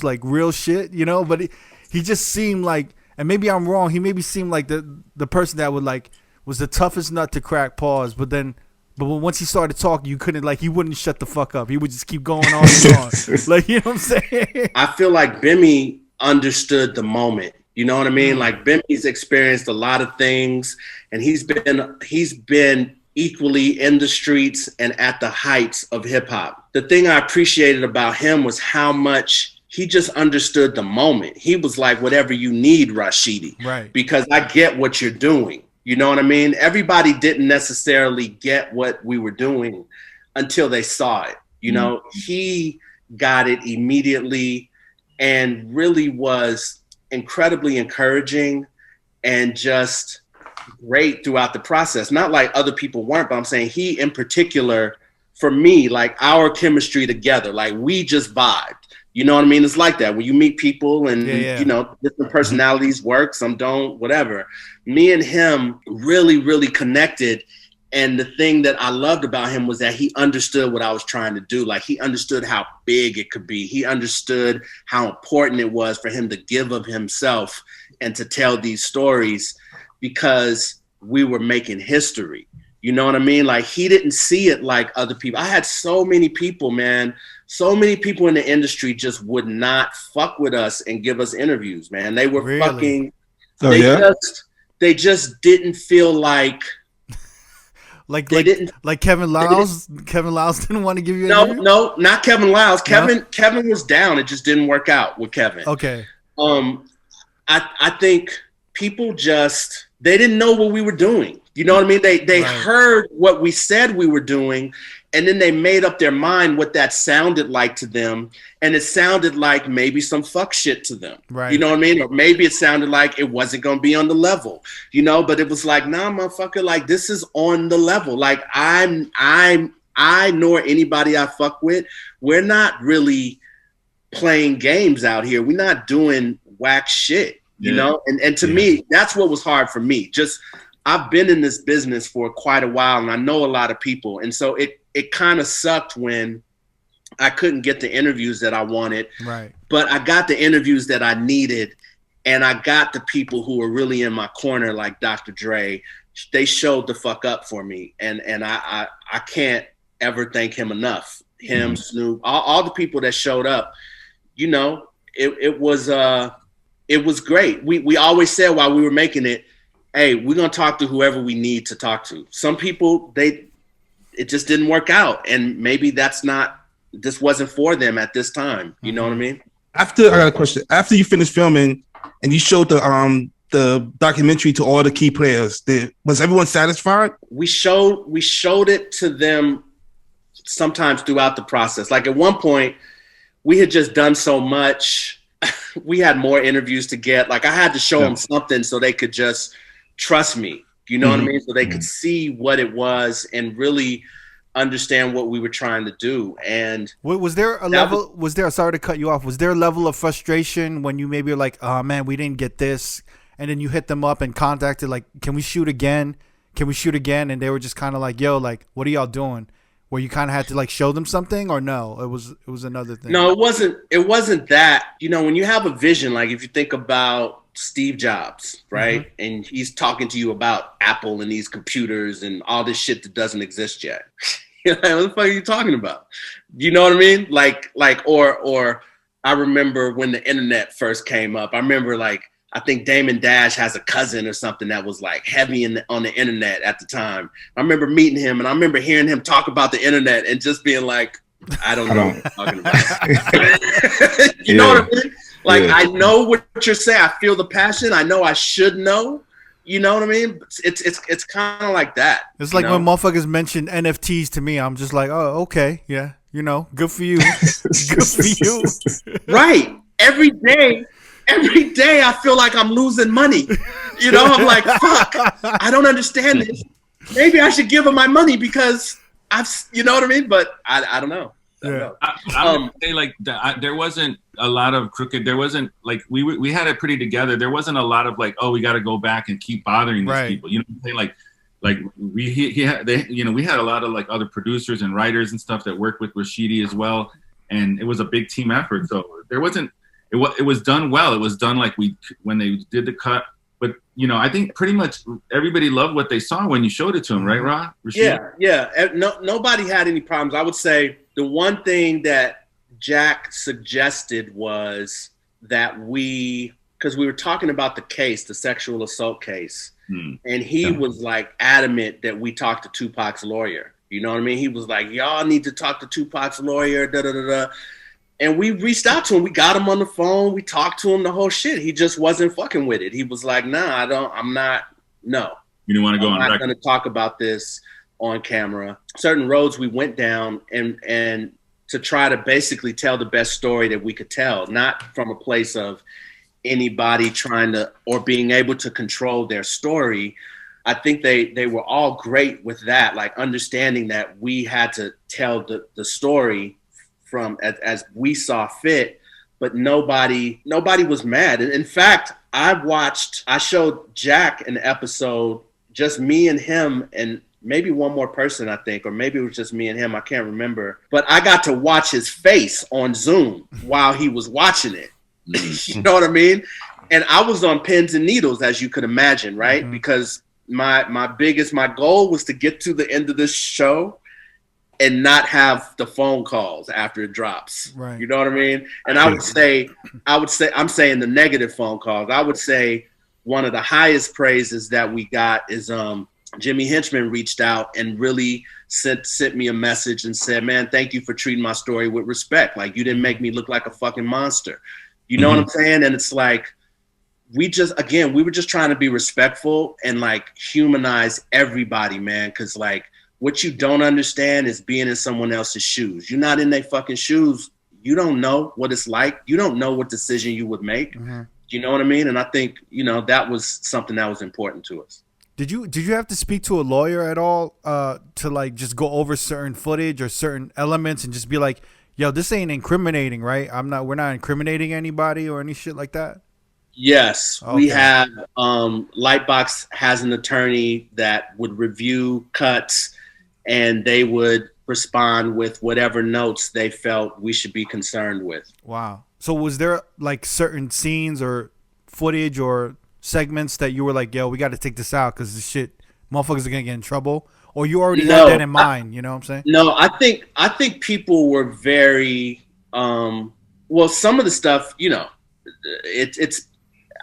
like real shit, you know? But he just seemed like, and maybe I'm wrong, he maybe seemed like the person that would like was the toughest nut to crack, pause, but once he started talking, you couldn't, like, he wouldn't shut the fuck up. He would just keep going on and on. Like, you know what I'm saying? I feel like Bimmy understood the moment. You know what I mean? Like, Bimmy's experienced a lot of things, and he's been equally in the streets and at the heights of hip hop. The thing I appreciated about him was how much he just understood the moment. He was like, whatever you need, Rashidi. Right. Because I get what you're doing. You know what I mean? Everybody didn't necessarily get what we were doing until they saw it. You know, he got it immediately and really was incredibly encouraging and just great throughout the process. Not like other people weren't, but I'm saying he in particular, for me, like our chemistry together, like we just vibed. You know what I mean? It's like that when you meet people and, you know, different personalities work, some don't, whatever. Me and him really, really connected. And the thing that I loved about him was that he understood what I was trying to do. Like, he understood how big it could be. He understood how important it was for him to give of himself and to tell these stories, because we were making history. You know what I mean? Like, he didn't see it like other people. I had so many people, man. So many people in the industry just would not fuck with us and give us interviews, man. They were fucking. They just didn't feel like. Like Kevin Lyles. Kevin Lyles didn't want to give you an interview? No, not Kevin Lyles. Kevin was down. It just didn't work out with Kevin. Okay. I think people just, they didn't know what we were doing. You know what I mean? They heard what we said we were doing, and then they made up their mind what that sounded like to them. And it sounded like maybe some fuck shit to them. Right. You know what I mean? Or maybe it sounded like it wasn't going to be on the level, you know, but it was like, nah, motherfucker, like this is on the level. Like I nor anybody I fuck with, we're not really playing games out here. We're not doing whack shit, you know? And to me, that's what was hard for me. Just, I've been in this business for quite a while and I know a lot of people. And so it kind of sucked when I couldn't get the interviews that I wanted. Right. But I got the interviews that I needed, and I got the people who were really in my corner, like Dr. Dre. They showed the fuck up for me. And I can't ever thank him enough. him, Snoop, all the people that showed up. You know, it was great. We always said while we were making it, hey, we're gonna talk to whoever we need to talk to. Some people, it just didn't work out, and maybe this wasn't for them at this time. You know what I mean? I got a question. After you finished filming and you showed the documentary to all the key players, was everyone satisfied? We showed it to them sometimes throughout the process. Like at one point, we had just done so much. We had more interviews to get. Like I had to show them something so they could just trust me. You know what I mean? So they could see what it was and really understand what we were trying to do. And was there a level? Was there? Sorry to cut you off. Was there a level of frustration when you maybe were like, "Oh man, we didn't get this," and then you hit them up and contacted like, "Can we shoot again? Can we shoot again?" And they were just kind of like, "Yo, like, what are y'all doing?" Where you kind of had to like show them something, or no? It was another thing. No, it wasn't that. You know, when you have a vision, like if you think about Steve Jobs, right? And he's talking to you about Apple and these computers and all this shit that doesn't exist yet. You're like, what the fuck are you talking about? You know what I mean? Like, or I remember when the internet first came up. I remember like, I think Damon Dash has a cousin or something that was like heavy on the internet at the time. I remember meeting him and I remember hearing him talk about the internet and just being like, I don't know what you're talking about. You know what I mean? Like, I know what you're saying. I feel the passion. I know I should know. You know what I mean? It's kind of like that. It's like when motherfuckers mention NFTs to me, I'm just like, oh, okay. Yeah. You know, good for you. Good for you. Right. Every day, I feel like I'm losing money. You know, I'm like, fuck, I don't understand this. Maybe I should give him my money because you know what I mean? But I don't know. I would say like there wasn't a lot of crooked. There wasn't like we had it pretty together. There wasn't a lot of like, oh, we got to go back and keep bothering these people. You know what I'm saying? Like we had a lot of like other producers and writers and stuff that worked with Rashidi as well, and it was a big team effort. So there wasn't. It was done well. It was done like when they did the cut. But you know, I think pretty much everybody loved what they saw when you showed it to them, right, Ra? Rashidi? Yeah. Nobody had any problems. I would say the one thing that Jack suggested was that because we were talking about the case, the sexual assault case, and he was like adamant that we talk to Tupac's lawyer. You know what I mean? He was like, y'all need to talk to Tupac's lawyer, da-da-da-da. And we reached out to him. We got him on the phone. We talked to him, the whole shit. He just wasn't fucking with it. He was like, nah, no. You didn't want to go on record. I'm not going to talk about this on camera. Certain roads we went down and to try to basically tell the best story that we could tell, not from a place of anybody trying to or being able to control their story. I think they were all great with that, like understanding that we had to tell the story from as we saw fit, but nobody was mad. And in fact, I showed Jack an episode, just me and him and maybe one more person, I think, or maybe it was just me and him. I can't remember. But I got to watch his face on Zoom while he was watching it. You know what I mean? And I was on pins and needles, as you could imagine, right? Because my goal was to get to the end of this show and not have the phone calls after it drops. Right. You know what I mean? And I would say, I'm saying the negative phone calls. I would say one of the highest praises that we got is Jimmy Henchman reached out and really sent me a message and said, man, thank you for treating my story with respect. Like, you didn't make me look like a fucking monster. You know what I'm saying? And it's like, we were just trying to be respectful and like humanize everybody, man. Cause like, what you don't understand is being in someone else's shoes. You're not in their fucking shoes. You don't know what it's like. You don't know what decision you would make. You know what I mean? And I think, you know, that was something that was important to us. Did you have to speak to a lawyer at all to like just go over certain footage or certain elements and just be like, yo, this ain't incriminating, right? We're not incriminating anybody or any shit like that? Yes, okay. We have Lightbox has an attorney that would review cuts and they would respond with whatever notes they felt we should be concerned with. Wow. So was there like certain scenes or footage or segments that you were like, yo, we got to take this out because this shit motherfuckers are gonna get in trouble, or you already No, had that in mind? You know what I'm saying? No, I think people were very well. Some of the stuff, you know, it's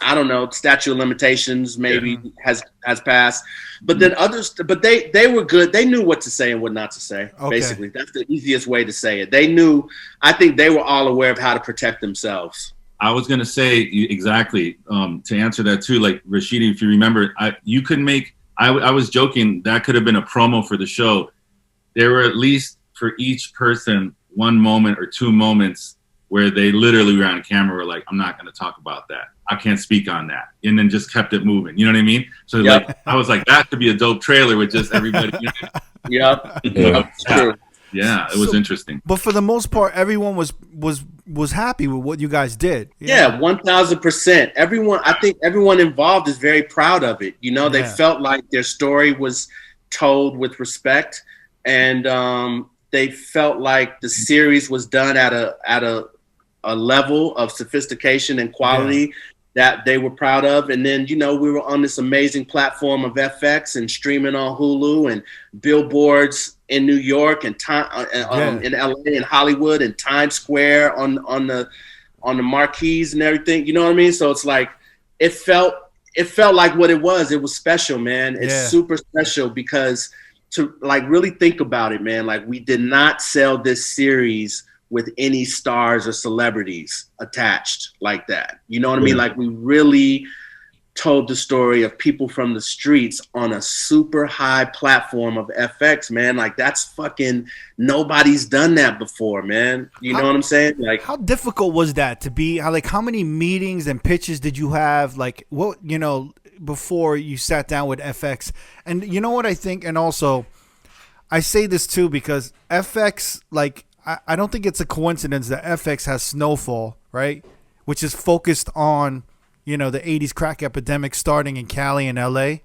I don't know, statute of limitations maybe has passed, but then others, but they were good. They knew what to say and what not to say. Okay. Basically, that's the easiest way to say it. They knew. I think they were all aware of how to protect themselves. I was gonna say exactly to answer that too. Like Rashidi, if you remember, you could make. I was joking. That could have been a promo for the show. There were at least for each person one moment or two moments where they literally were on camera were like, I'm not going to talk about that. I can't speak on that. And then just kept it moving. You know what I mean? So like, I was like, that could be a dope trailer with just everybody. Yep. True. Yeah, it was interesting. But for the most part, everyone was happy with what you guys did. Yeah, 1,000%. I think everyone involved is very proud of it. You know, they felt like their story was told with respect, and they felt like the series was done at a level of sophistication and quality that they were proud of. And then, you know, we were on this amazing platform of FX and streaming on Hulu and billboards in New York and in LA and Hollywood and Times Square on the marquees and everything. You know what I mean? So it's like it felt like what it was. It was special, man. It's super special because to like really think about it, man, like we did not sell this series with any stars or celebrities attached like that. You know what I mean? Like we really told the story of people from the streets on a super high platform of FX, man. Like that's fucking, nobody's done that before, man. You know what I'm saying? Like how difficult was that to be, like how many meetings and pitches did you have? Like what, you know, before you sat down with FX? And you know what I think? And also I say this too, because FX, like, I don't think it's a coincidence that FX has Snowfall, right? Which is focused on, you know, the 80s crack epidemic starting in Cali and LA.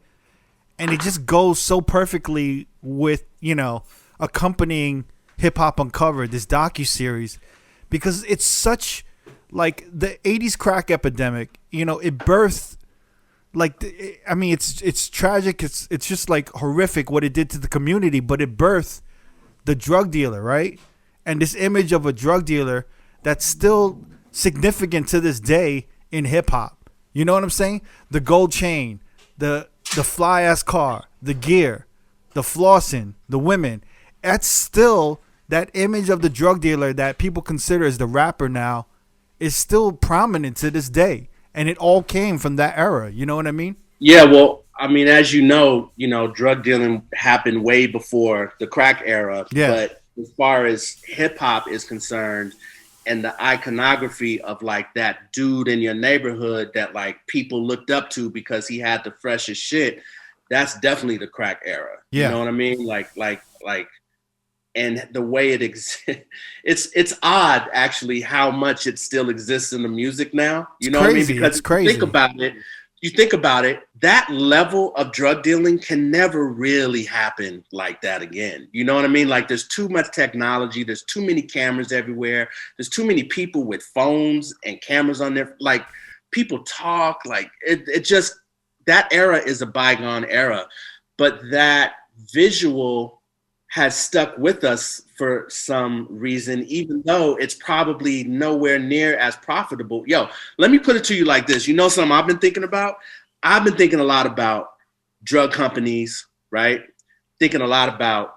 And it just goes so perfectly with, you know, accompanying Hip Hop Uncovered, this docu-series, because it's such, like, the 80s crack epidemic, you know, it birthed, like, I mean, it's tragic. It's just, like, horrific what it did to the community, but it birthed the drug dealer, right? And this image of a drug dealer that's still significant to this day in hip hop. You know what I'm saying? The gold chain, the fly ass car, the gear, the flossing, the women. That's still that image of the drug dealer that people consider as the rapper now is still prominent to this day. And it all came from that era. You know what I mean? Yeah, well, I mean, as you know, drug dealing happened way before the crack era. Yeah. But as far as hip hop is concerned, and the iconography of like that dude in your neighborhood that like people looked up to because he had the freshest shit, that's definitely the crack era. Yeah. You know what I mean? Like, and the way it exists, it's odd actually how much it still exists in the music now. You know what I mean? Because it's crazy. You think about it, that level of drug dealing can never really happen like that again. You know what I mean? Like there's too much technology. There's too many cameras everywhere. There's too many people with phones and cameras on their, like people talk, like it just, that era is a bygone era, but that visual has stuck with us for some reason, even though it's probably nowhere near as profitable. Yo, let me put it to you like this. You know something I've been thinking about? I've been thinking a lot about drug companies, right? Thinking a lot about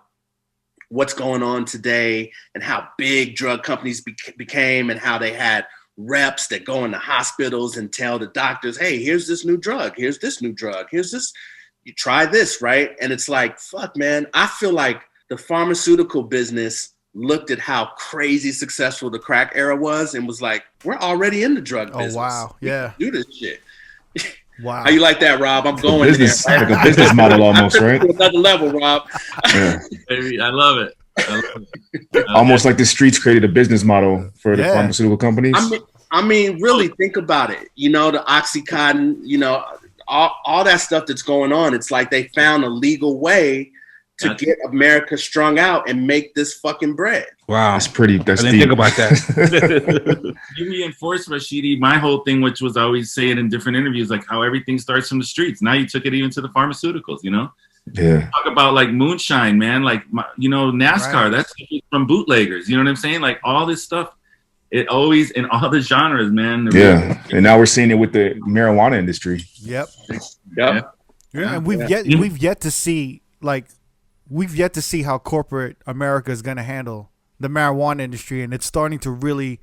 what's going on today and how big drug companies became and how they had reps that go into hospitals and tell the doctors, hey, here's this new drug. Here's this new drug. Here's this. You try this, right? And it's like, fuck, man. I feel like the pharmaceutical business looked at how crazy successful the crack era was and was like, we're already in the drug business. Oh, wow. Yeah. Do this shit. Wow. How you like that, Rob? I'm going business, there. like a business model almost, right? Another level, Rob. Yeah. Baby, I love it. Almost like the streets created a business model for the pharmaceutical companies. I mean, really think about it. You know, the Oxycontin, you know, all that stuff that's going on. It's like they found a legal way to get America strung out and make this fucking bread. Wow. That's pretty, that's I didn't think about that. You reinforced, Rashidi, my whole thing, which was I always say it in different interviews, like how everything starts from the streets. Now you took it even to the pharmaceuticals, you know? Yeah. Talk about like moonshine, man. Like, NASCAR, Right. that's from bootleggers. You know what I'm saying? Like all this stuff, it always, in all the genres, man. Yeah. And now we're seeing it with the marijuana industry. Yep. Yeah. Yeah, and we've yet to see how corporate America is going to handle the marijuana industry, and it's starting to really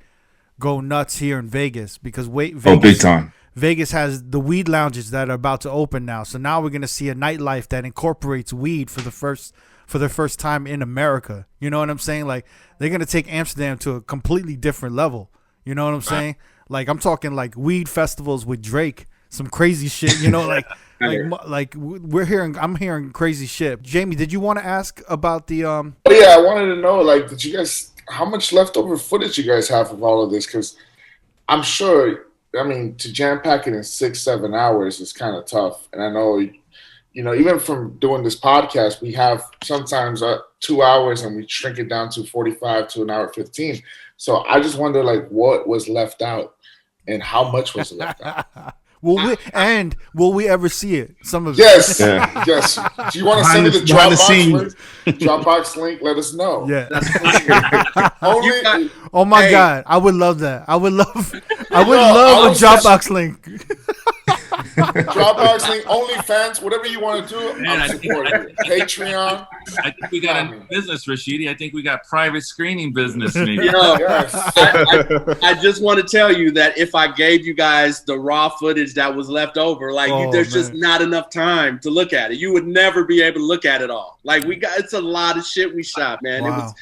go nuts here in Vegas because Vegas, big time. Vegas has the weed lounges that are about to open now. So now we're going to see a nightlife that incorporates weed for the first time in America. You know what I'm saying? Like they're going to take Amsterdam to a completely different level. You know what I'm saying? Like I'm talking like weed festivals with Drake, some crazy shit, you know, like I'm hearing crazy shit. Jamie, did you want to ask about the Oh, yeah, I wanted to know, like, did you guys, how much leftover footage you guys have of all of this? Because I'm sure, I mean, to jam pack it in 6-7 hours is kind of tough. And I know, you know, even from doing this podcast, we have sometimes 2 hours and we shrink it down to 45 to an hour 15. So I just wonder, like, what was left out and how much was left out? Will we ever see it? Some of Yes, it. Yeah. yes. Do you want to send me the behind the Dropbox scenes. link? Dropbox link? Let us know. Yeah. Only, Oh my God, I would love that. I would love a Dropbox link. Dropbox link, OnlyFans, whatever you want to do. Man, I'm supporting it. Patreon. I think we got a business, Rashidi. I think we got private screening business, maybe. Yes. I just want to tell you that if I gave you guys the raw footage that was left over, there's just not enough time to look at it. You would never be able to look at it all. Like it's a lot of shit we shot, man. Wow.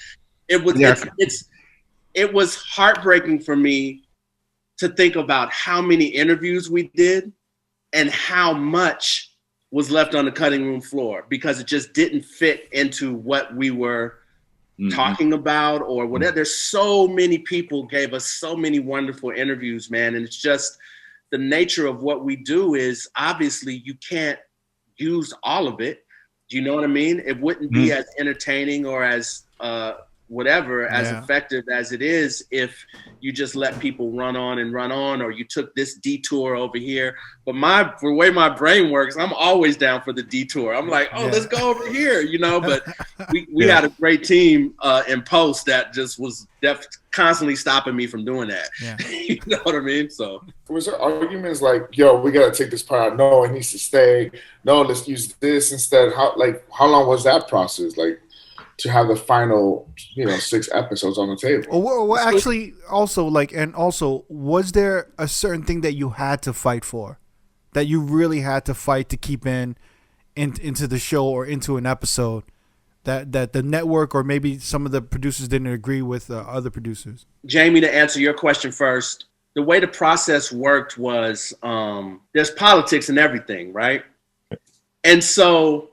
It was heartbreaking for me to think about how many interviews we did and how much was left on the cutting room floor because it just didn't fit into what we were talking about or whatever. There's so many people gave us so many wonderful interviews, man. And it's just the nature of what we do is obviously you can't use all of it. Do you know what I mean? It wouldn't be as entertaining or as as effective as it is if you just let people run on or you took this detour over here. But the way my brain works, I'm always down for the detour. I'm like, let's go over here, you know. But we had a great team in post that just was constantly stopping me from doing that. Yeah. You know what I mean? So Was there arguments like, yo, we got to take this part out? No, it needs to stay. No, let's use this instead. How long was that process? Like, to have the final, 6 episodes on the table. Well, actually, also was there a certain thing that you had to fight for, that you really had to fight to keep into the show or into an episode, that the network or maybe some of the producers didn't agree with other producers? Jamie, to answer your question first, the way the process worked was there's politics and everything, right? And so,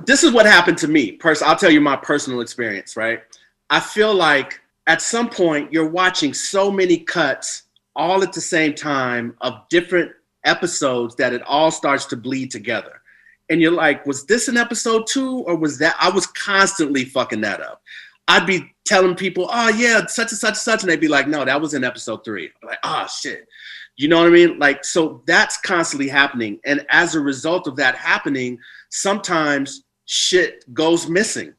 this is what happened to me. I'll tell you my personal experience, right? I feel like at some point you're watching so many cuts all at the same time of different episodes that it all starts to bleed together. And you're like, was this an episode 2 or was that? I was constantly fucking that up. I'd be telling people, oh yeah, such and such and such. And they'd be like, no, that was in episode 3. I'm like, oh shit. You know what I mean? Like, so that's constantly happening. And as a result of that happening, sometimes shit goes missing.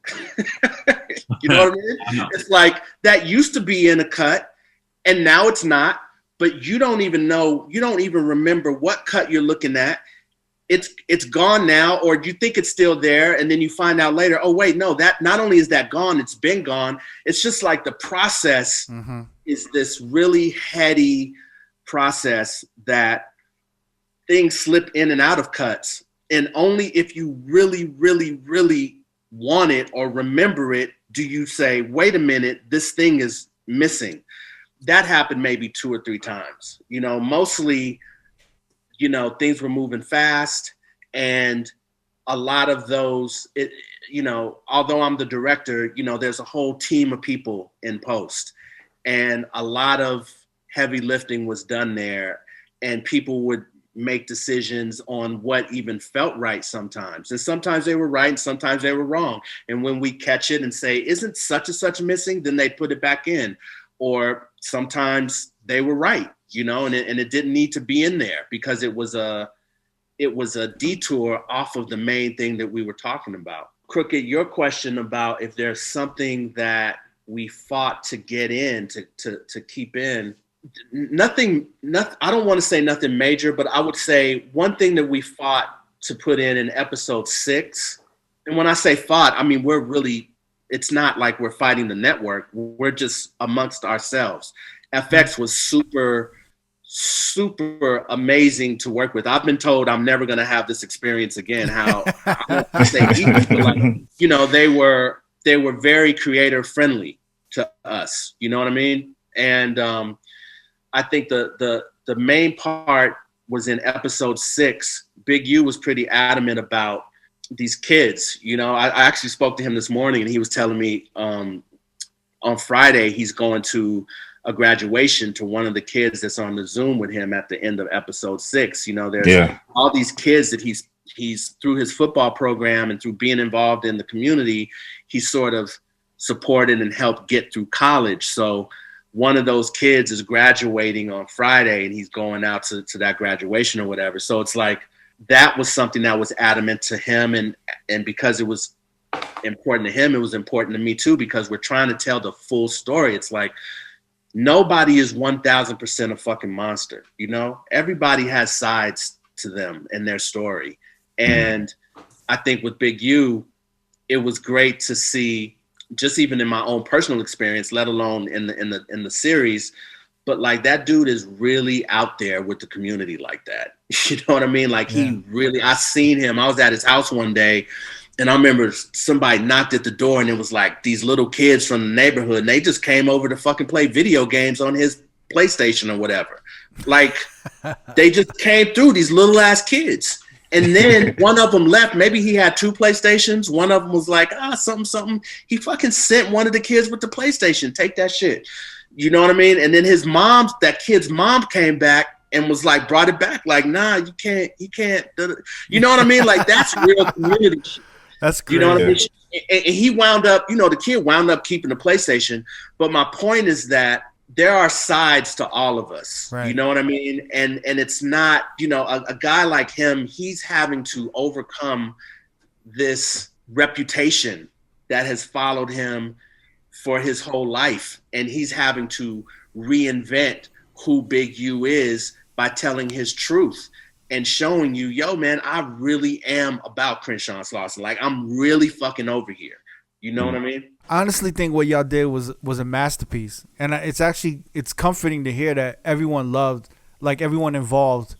You know what I mean? It's like that used to be in a cut and now it's not, but you don't even remember what cut you're looking at. It's gone now, or you think it's still there, and then you find out later, oh wait, no, that not only is that gone, it's been gone. It's just like the process is this really heady process that things slip in and out of cuts. And only if you really, really, really want it or remember it, do you say, wait a minute, this thing is missing. That happened maybe 2 or 3 times. Mostly, things were moving fast. And a lot of those, although I'm the director, there's a whole team of people in post. And a lot of heavy lifting was done there. And people would make decisions on what even felt right sometimes. And sometimes they were right and sometimes they were wrong. And when we catch it and say, isn't such and such missing? Then they put it back in. Or sometimes they were right, and it didn't need to be in there because it was it was a detour off of the main thing that we were talking about. Crooked, your question about if there's something that we fought to get in, to keep in, nothing, I don't want to say nothing major, but I would say one thing that we fought to put in episode 6, and when I say fought, I mean, it's not like we're fighting the network. We're just amongst ourselves. FX was super amazing to work with. I've been told I'm never going to have this experience again. How I say equal, but like, you know, they were very creator friendly to us. You know what I mean? And I think the main part was in episode 6. Big U was pretty adamant about these kids. You know, I actually spoke to him this morning, and he was telling me on Friday he's going to a graduation to one of the kids that's on the Zoom with him at the end of episode 6. You know, there's all these kids that he's through his football program and through being involved in the community, he's sort of supported and helped get through college. So one of those kids is graduating on Friday, and he's going out to that graduation or whatever. So it's like, that was something that was adamant to him. And because it was important to him, it was important to me too, because we're trying to tell the full story. It's like, nobody is 1000% a fucking monster. You know, everybody has sides to them and their story. And I think with Big U, it was great to see, just even in my own personal experience, let alone in the series, but like, that dude is really out there with the community like that. You know what I mean? Like, he really, I seen him. I was at his house one day, and I remember somebody knocked at the door, and it was like these little kids from the neighborhood, and they just came over to fucking play video games on his PlayStation or whatever. Like, they just came through, these little ass kids. And then one of them left. Maybe he had 2 PlayStations. One of them was like, something. He fucking sent one of the kids with the PlayStation. Take that shit. You know what I mean? And then that kid's mom came back and was like, brought it back. Like, nah, you can't. You know what I mean? Like, that's real community shit. That's great. You know what I mean? And he wound up, you know, the kid wound up keeping the PlayStation. But my point is that there are sides to all of us. Right. You know what I mean? And it's not, you know, a guy like him, he's having to overcome this reputation that has followed him for his whole life. And he's having to reinvent who Big U is by telling his truth and showing you, yo, man, I really am about Crenshaw Slauson. Like, I'm really fucking over here. You know what I mean? I honestly think what y'all did was a masterpiece. And it's comforting to hear that everyone loved, like, everyone involved,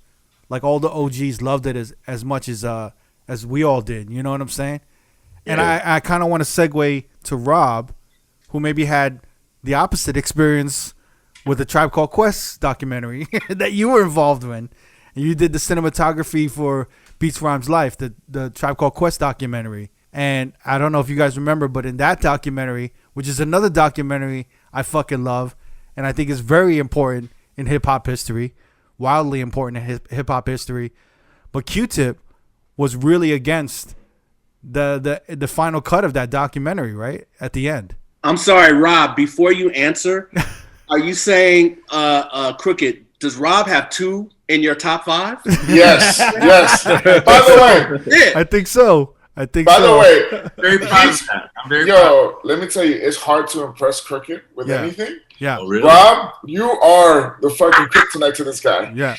like, all the OGs loved it as much as we all did. You know what I'm saying? Yeah. And I kind of want to segue to Rob, who maybe had the opposite experience with the Tribe Called Quest documentary that you were involved in. And you did the cinematography for Beats Rhymes Life, the Tribe Called Quest documentary. And I don't know if you guys remember, but in that documentary, which is another documentary I fucking love, and I think is very important in hip-hop history, wildly important in hip-hop history, but Q-Tip was really against the final cut of that documentary, right? At the end. I'm sorry, Rob, before you answer, are you saying, Crooked, does Rob have 2 in your top 5? Yes. By the way, I think so. By the way, very proud of that. I'm very proud. Let me tell you, it's hard to impress Crooked with anything. Yeah. Oh, really? Rob, you are the fucking kryptonite to this guy. Yeah.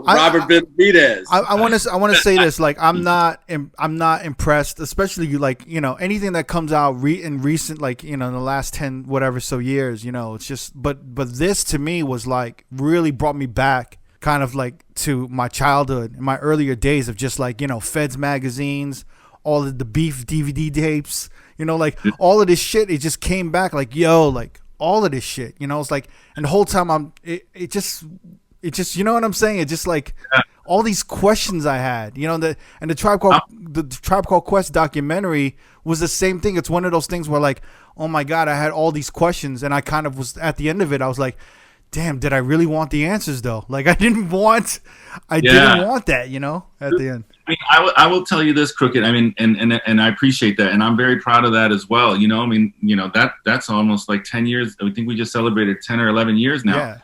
Robert Benavides. I want to say this. Like, I'm not impressed, especially like, you know, anything that comes out in recent, like, you know, in the last 10 whatever so years. You know, it's just but this to me was like really brought me back, kind of like to my childhood and my earlier days of just like, you know, Feds magazines, all of the Beef DVD tapes. You know, like, all of this shit, it just came back like, yo, like, all of this shit, you know, it's like, and the whole time it just, you know what I'm saying? It just like all these questions I had, you know, the Tribe Called Quest documentary was the same thing. It's one of those things where like, oh my God, I had all these questions, and I kind of was at the end of it, I was like, damn, did I really want the answers though? Like, I didn't want that, you know, at the end. I mean, I will tell you this, Crooked. I mean, and I appreciate that, and I'm very proud of that as well. You know, I mean, you know, that's almost like 10 years. I think we just celebrated 10 or 11 years now. Yeah.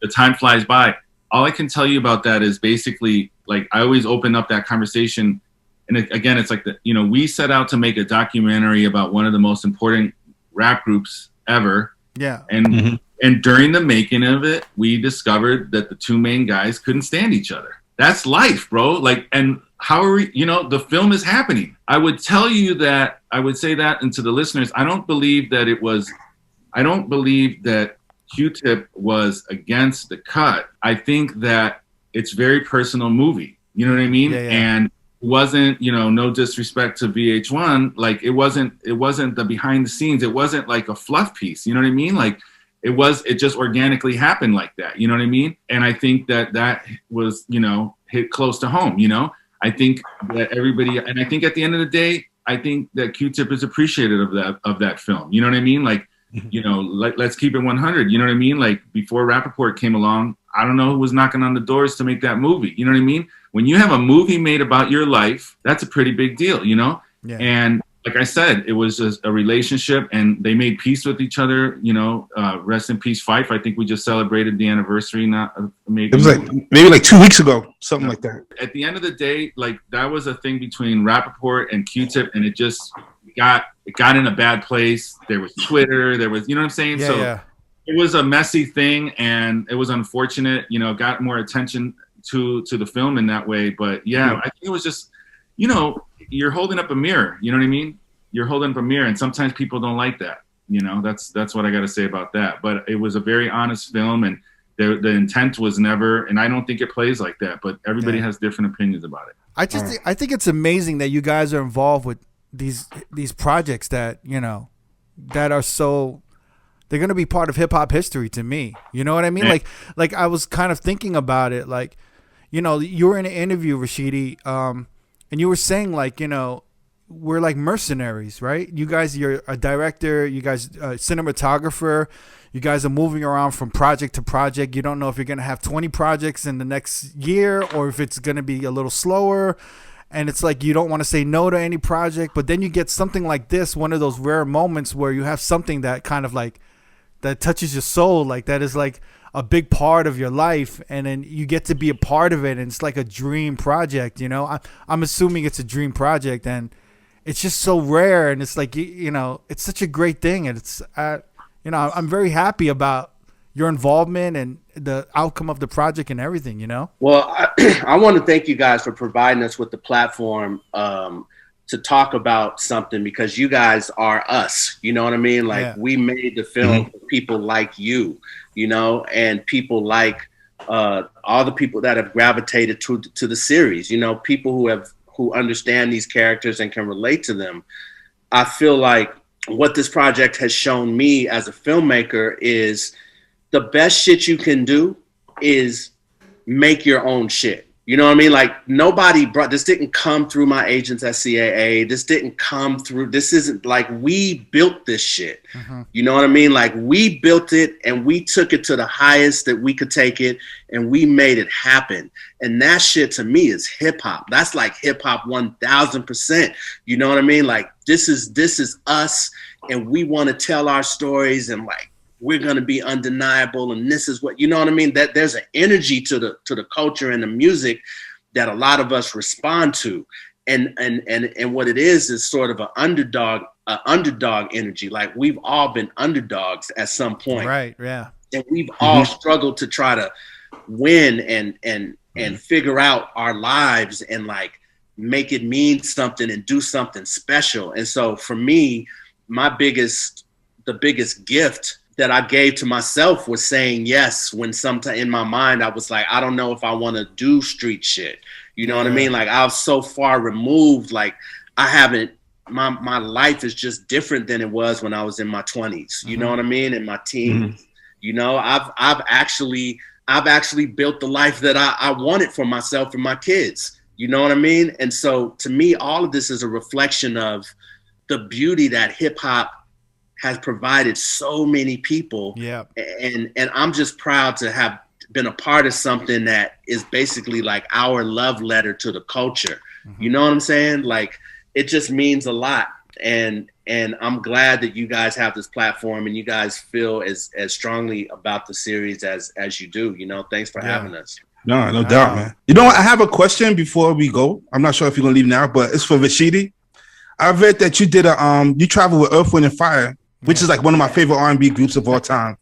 The time flies by. all I can tell you about that is basically, like, I always open up that conversation. And again, it's like, we set out to make a documentary about one of the most important rap groups ever. Yeah. And during the making of it, we discovered that the two main guys couldn't stand each other. That's life, bro. Like, and how are we, the film is happening. I would say that, and to the listeners, I don't believe that Q-Tip was against the cut. I think that it's very personal movie. You know what I mean? Yeah, yeah. And it wasn't, no disrespect to VH1. Like, it wasn't the behind the scenes. It wasn't like a fluff piece. You know what I mean? Like, it just organically happened like that. You know what I mean? And I think that was, hit close to home. I think that everybody, and I think at the end of the day, I think that Q-Tip is appreciative of that film. You know what I mean? Like, let's keep it 100. You know what I mean? Like, before Rappaport came along, I don't know who was knocking on the doors to make that movie. You know what I mean? When you have a movie made about your life, that's a pretty big deal, Yeah. And like I said, it was just a relationship, and they made peace with each other. Rest in peace, Fife. I think we just celebrated the anniversary. It was maybe 2 weeks ago, something like that. At the end of the day, like, that was a thing between Rappaport and Q-Tip, and it just got in a bad place. There was Twitter. There was, you know what I'm saying? It was a messy thing, and it was unfortunate. Got more attention to the film in that way. But I think it was just, you're holding up a mirror. You know what I mean? You're holding up a mirror, and sometimes people don't like that. That's what I got to say about that. But it was a very honest film, and the intent was never, and I don't think it plays like that. But everybody has different opinions about it. I think it's amazing that you guys are involved with these projects that that are so. They're gonna be part of hip hop history to me. You know what I mean? Yeah. Like I was kind of thinking about it. Like, you were in an interview, Rashidi, and you were saying, like, we're like mercenaries, right? You guys, you're a director. You guys, cinematographer. You guys are moving around from project to project. You don't know if you're gonna have 20 projects in the next year or if it's gonna be a little slower. And it's like, you don't want to say no to any project, but then you get something like this, one of those rare moments where you have something that kind of like that touches your soul, like that is like a big part of your life, and then you get to be a part of it, and it's like a dream project. I'm assuming it's a dream project, and it's just so rare, and it's like, it's such a great thing, and it's I'm very happy about your involvement and the outcome of the project and everything. Well, I want to thank you guys for providing us with the platform to talk about something, because you guys are us. You know what I mean? Like, we made the film for people like you, and people like all the people that have gravitated to the series, people who understand these characters and can relate to them. I feel like what this project has shown me as a filmmaker is the best shit you can do is make your own shit. You know what I mean? Like, nobody this didn't come through my agents at CAA. This isn't like, we built this shit. You know what I mean? Like, we built it, and we took it to the highest that we could take it, and we made it happen. And that shit to me is hip hop. That's like hip hop 1000%. You know what I mean? Like, this is us, and we want to tell our stories, and like, we're going to be undeniable, and this is what, you know what I mean? That there's an energy to the culture and the music that a lot of us respond to. And what it is sort of an underdog energy. Like, we've all been underdogs at some point. Right. Yeah. And we've all struggled to try to win and figure out our lives and like make it mean something and do something special. And so for me, the biggest gift that I gave to myself was saying yes, when sometime in my mind I was like, I don't know if I want to do street shit. You know what I mean? Like, I was so far removed. Like, I haven't, my life is just different than it was when I was in my 20s. You know what I mean? In my teens. I've actually built the life that I wanted for myself and my kids. You know what I mean? And so to me, all of this is a reflection of the beauty that hip hop has provided so many people. Yeah. And I'm just proud to have been a part of something that is basically like our love letter to the culture. You know what I'm saying? Like, it just means a lot. And And I'm glad that you guys have this platform and you guys feel as strongly about the series as you do. You know, thanks for having us. No doubt, man. You know what? I have a question before we go. I'm not sure if you're gonna leave now, but it's for Rashidi. I read that you did you traveled with Earth, Wind and Fire, which is like one of my favorite R&B groups of all time.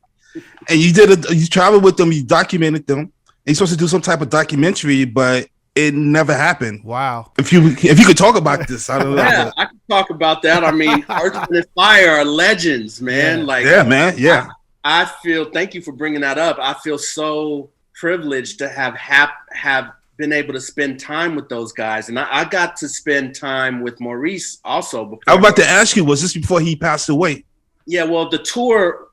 And you traveled with them, you documented them. And you're supposed to do some type of documentary, but it never happened. Wow. If you could talk about this, I don't know. Yeah, I can talk about that. I mean, Earth, Wind and Fire are legends, man. Yeah. Like, yeah, man. Yeah. I feel. Thank you for bringing that up. I feel so privileged to have been able to spend time with those guys, and I got to spend time with Maurice also. Before I was about to ask you, was this before he passed away? Yeah, well, the tour,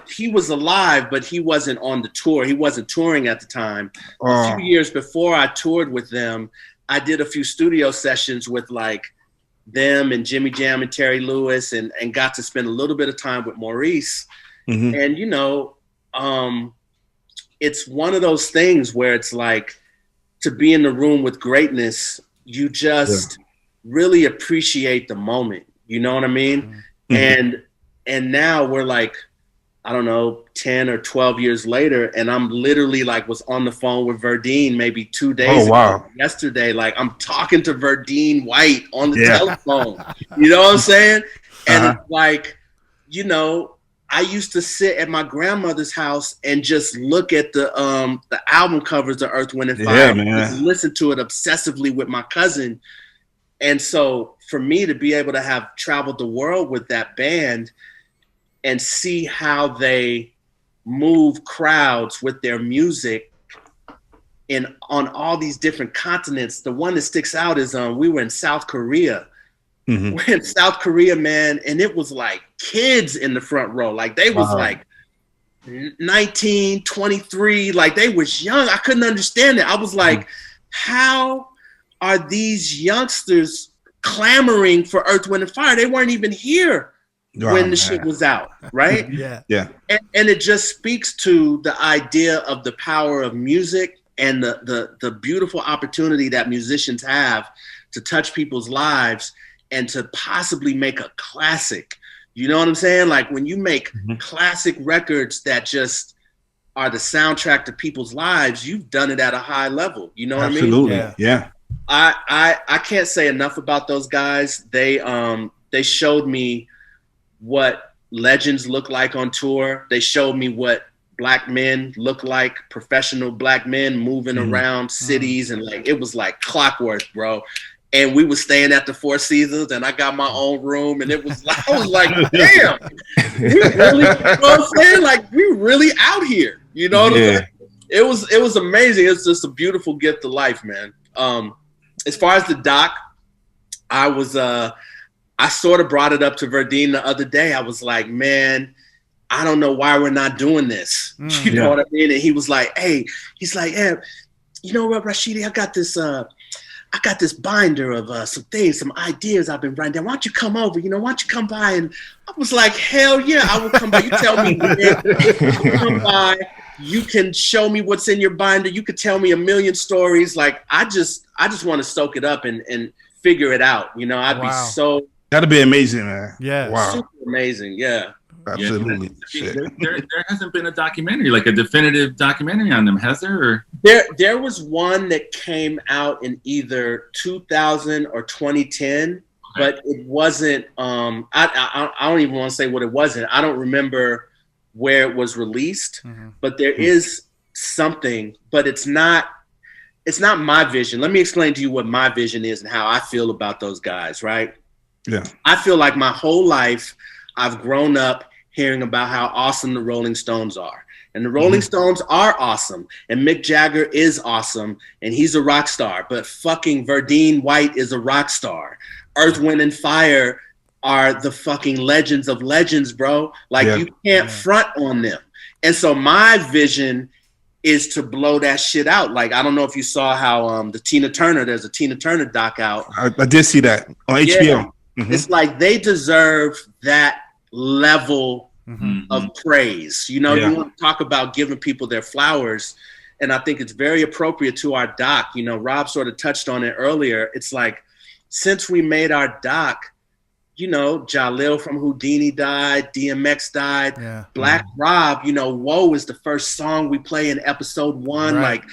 he was alive, but he wasn't on the tour. He wasn't touring at the time. A few years before I toured with them, I did a few studio sessions with like them and Jimmy Jam and Terry Lewis, and got to spend a little bit of time with Maurice. Mm-hmm. And you know, it's one of those things where it's like, to be in the room with greatness, you just really appreciate the moment. You know what I mean? Mm-hmm. And now we're like, I don't know, 10 or 12 years later, and I'm literally like was on the phone with Verdine maybe 2 days ago, yesterday. Like I'm talking to Verdine White on the telephone. You know what I'm saying? And it's like, you know, I used to sit at my grandmother's house and just look at the album covers of Earth, Wind and Fire, just listen to it obsessively with my cousin. And so for me to be able to have traveled the world with that band and see how they move crowds with their music on all these different continents, the one that sticks out is we were in South Korea. Mm-hmm. We're in South Korea, man, and it was like kids in the front row. Like they was like 19, 23, like they was young. I couldn't understand it. I was like, how are these youngsters clamoring for Earth, Wind and Fire? They weren't even here when the shit was out, right? Yeah. And it just speaks to the idea of the power of music and the beautiful opportunity that musicians have to touch people's lives and to possibly make a classic. You know what I'm saying? Like when you make classic records that just are the soundtrack to people's lives, you've done it at a high level. You know what I mean? Absolutely. Yeah. I can't say enough about those guys. They showed me what legends look like on tour. They showed me what Black men look like, professional Black men moving around cities, and like it was like clockwork, bro. And we were staying at the Four Seasons, and I got my own room, and it was like, I was like, damn, we really, you know what I'm saying? Like, we really out here, you know what I'm saying? It was amazing. It's just a beautiful gift of life, man. As far as the doc, I sort of brought it up to Verdine the other day. I was like, man, I don't know why we're not doing this. You know what I mean? And he was like, hey, you know what, Rashidi, I got this binder of some things, some ideas I've been writing down. Why don't you come over? You know, why don't you come by? And I was like, hell yeah, I will come by. You tell me when you come by. You can show me what's in your binder. You could tell me a million stories. Like I just want to soak it up and figure it out. You know, I'd be so. That'd be amazing, man. Yeah. Wow. Super amazing. Yeah. Absolutely. There hasn't been a documentary, like a definitive documentary on them, has there? Or? There was one that came out in either 2000 or 2010, but it wasn't. I don't even want to say what it wasn't. I don't remember where it was released, but there is something. But it's not my vision. Let me explain to you what my vision is and how I feel about those guys. Right? Yeah. I feel like my whole life I've grown up hearing about how awesome the Rolling Stones are. And the Rolling Stones are awesome. And Mick Jagger is awesome. And he's a rock star. But fucking Verdine White is a rock star. Earth, Wind, and Fire are the fucking legends of legends, bro. Like you can't front on them. And so my vision is to blow that shit out. Like, I don't know if you saw how there's a Tina Turner doc out. I did see that on HBO. It's like they deserve that level of praise. You know, you want to talk about giving people their flowers. And I think it's very appropriate to our doc. You know, Rob sort of touched on it earlier. It's like, since we made our doc, you know, Jalil from Houdini died, DMX died, Yeah. Black Rob, you know, Whoa is the first song we play in episode 1. Right.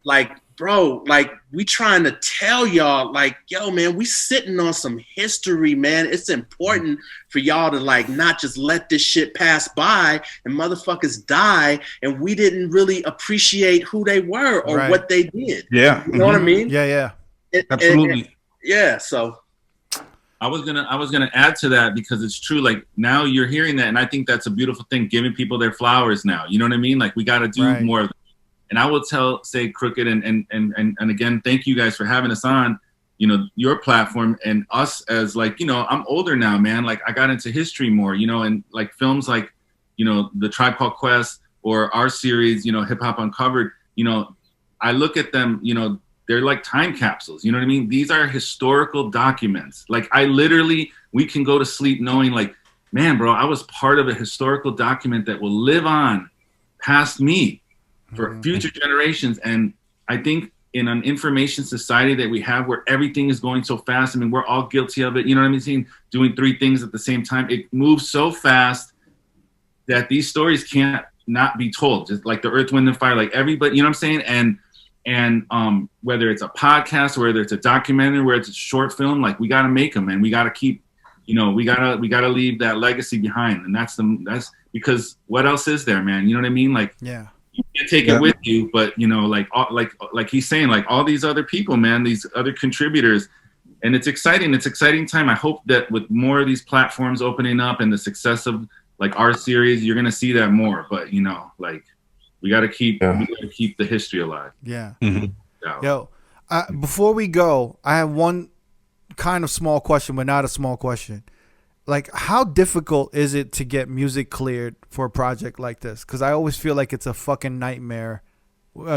Like, bro, like we trying to tell y'all, like, yo, man, we sitting on some history, man. It's important for y'all to like not just let this shit pass by and motherfuckers die and we didn't really appreciate who they were or Right. what they did. Yeah. You know what I mean? Yeah. Absolutely. Yeah. So I was gonna add to that because it's true. Like now you're hearing that, and I think that's a beautiful thing. Giving people their flowers now. You know what I mean? Like we got to do Right. more of that. And I will say Crooked and again, thank you guys for having us on, you know, your platform and us as like, you know, I'm older now, man. Like I got into history more, you know, and like films like, you know, the Tribe Called Quest or our series, you know, Hip Hop Uncovered, you know, I look at them, you know, they're like time capsules. You know what I mean? These are historical documents. Like we can go to sleep knowing like, man, bro, I was part of a historical document that will live on past me for future generations. And I think in an information society that we have where everything is going so fast, I mean, we're all guilty of it. You know what I mean? Doing 3 things at the same time. It moves so fast that these stories can't not be told. Just like the Earth, Wind, and Fire, like everybody, you know what I'm saying? And whether it's a podcast, whether it's a documentary, whether it's a short film, like we got to make them and we got to keep, you know, we gotta leave that legacy behind. And that's because what else is there, man? You know what I mean? Like, Yeah. You can't take it with you, but you know, like he's saying, like all these other people, man, these other contributors, and it's exciting. It's exciting time. I hope that with more of these platforms opening up and the success of like our series, you're gonna see that more. But you know, like we gotta keep the history alive. Yeah. Mm-hmm. Yo, before we go, I have one kind of small question, but not a small question. Like, how difficult is it to get music cleared for a project like this? Because I always feel like it's a fucking nightmare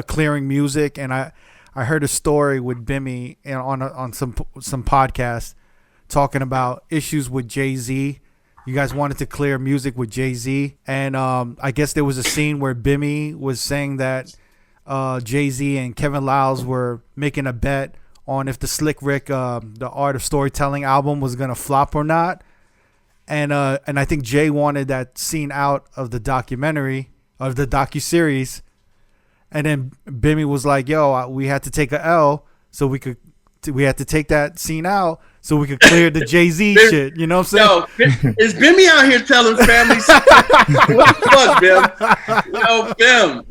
clearing music. And I heard a story with Bimmy on some podcast talking about issues with Jay-Z. You guys wanted to clear music with Jay-Z. And I guess there was a scene where Bimmy was saying that Jay-Z and Kevin Liles were making a bet on if the Slick Rick, the Art of Storytelling album was going to flop or not. And I think Jay wanted that scene out of the documentary, of the docu-series. And then Bimmy was like, yo, we had to take a L so we had to take that scene out so we could clear the Jay-Z shit. You know what I'm saying? Yo, is Bimmy out here telling families? What the fuck, Bim? Yo, Bim,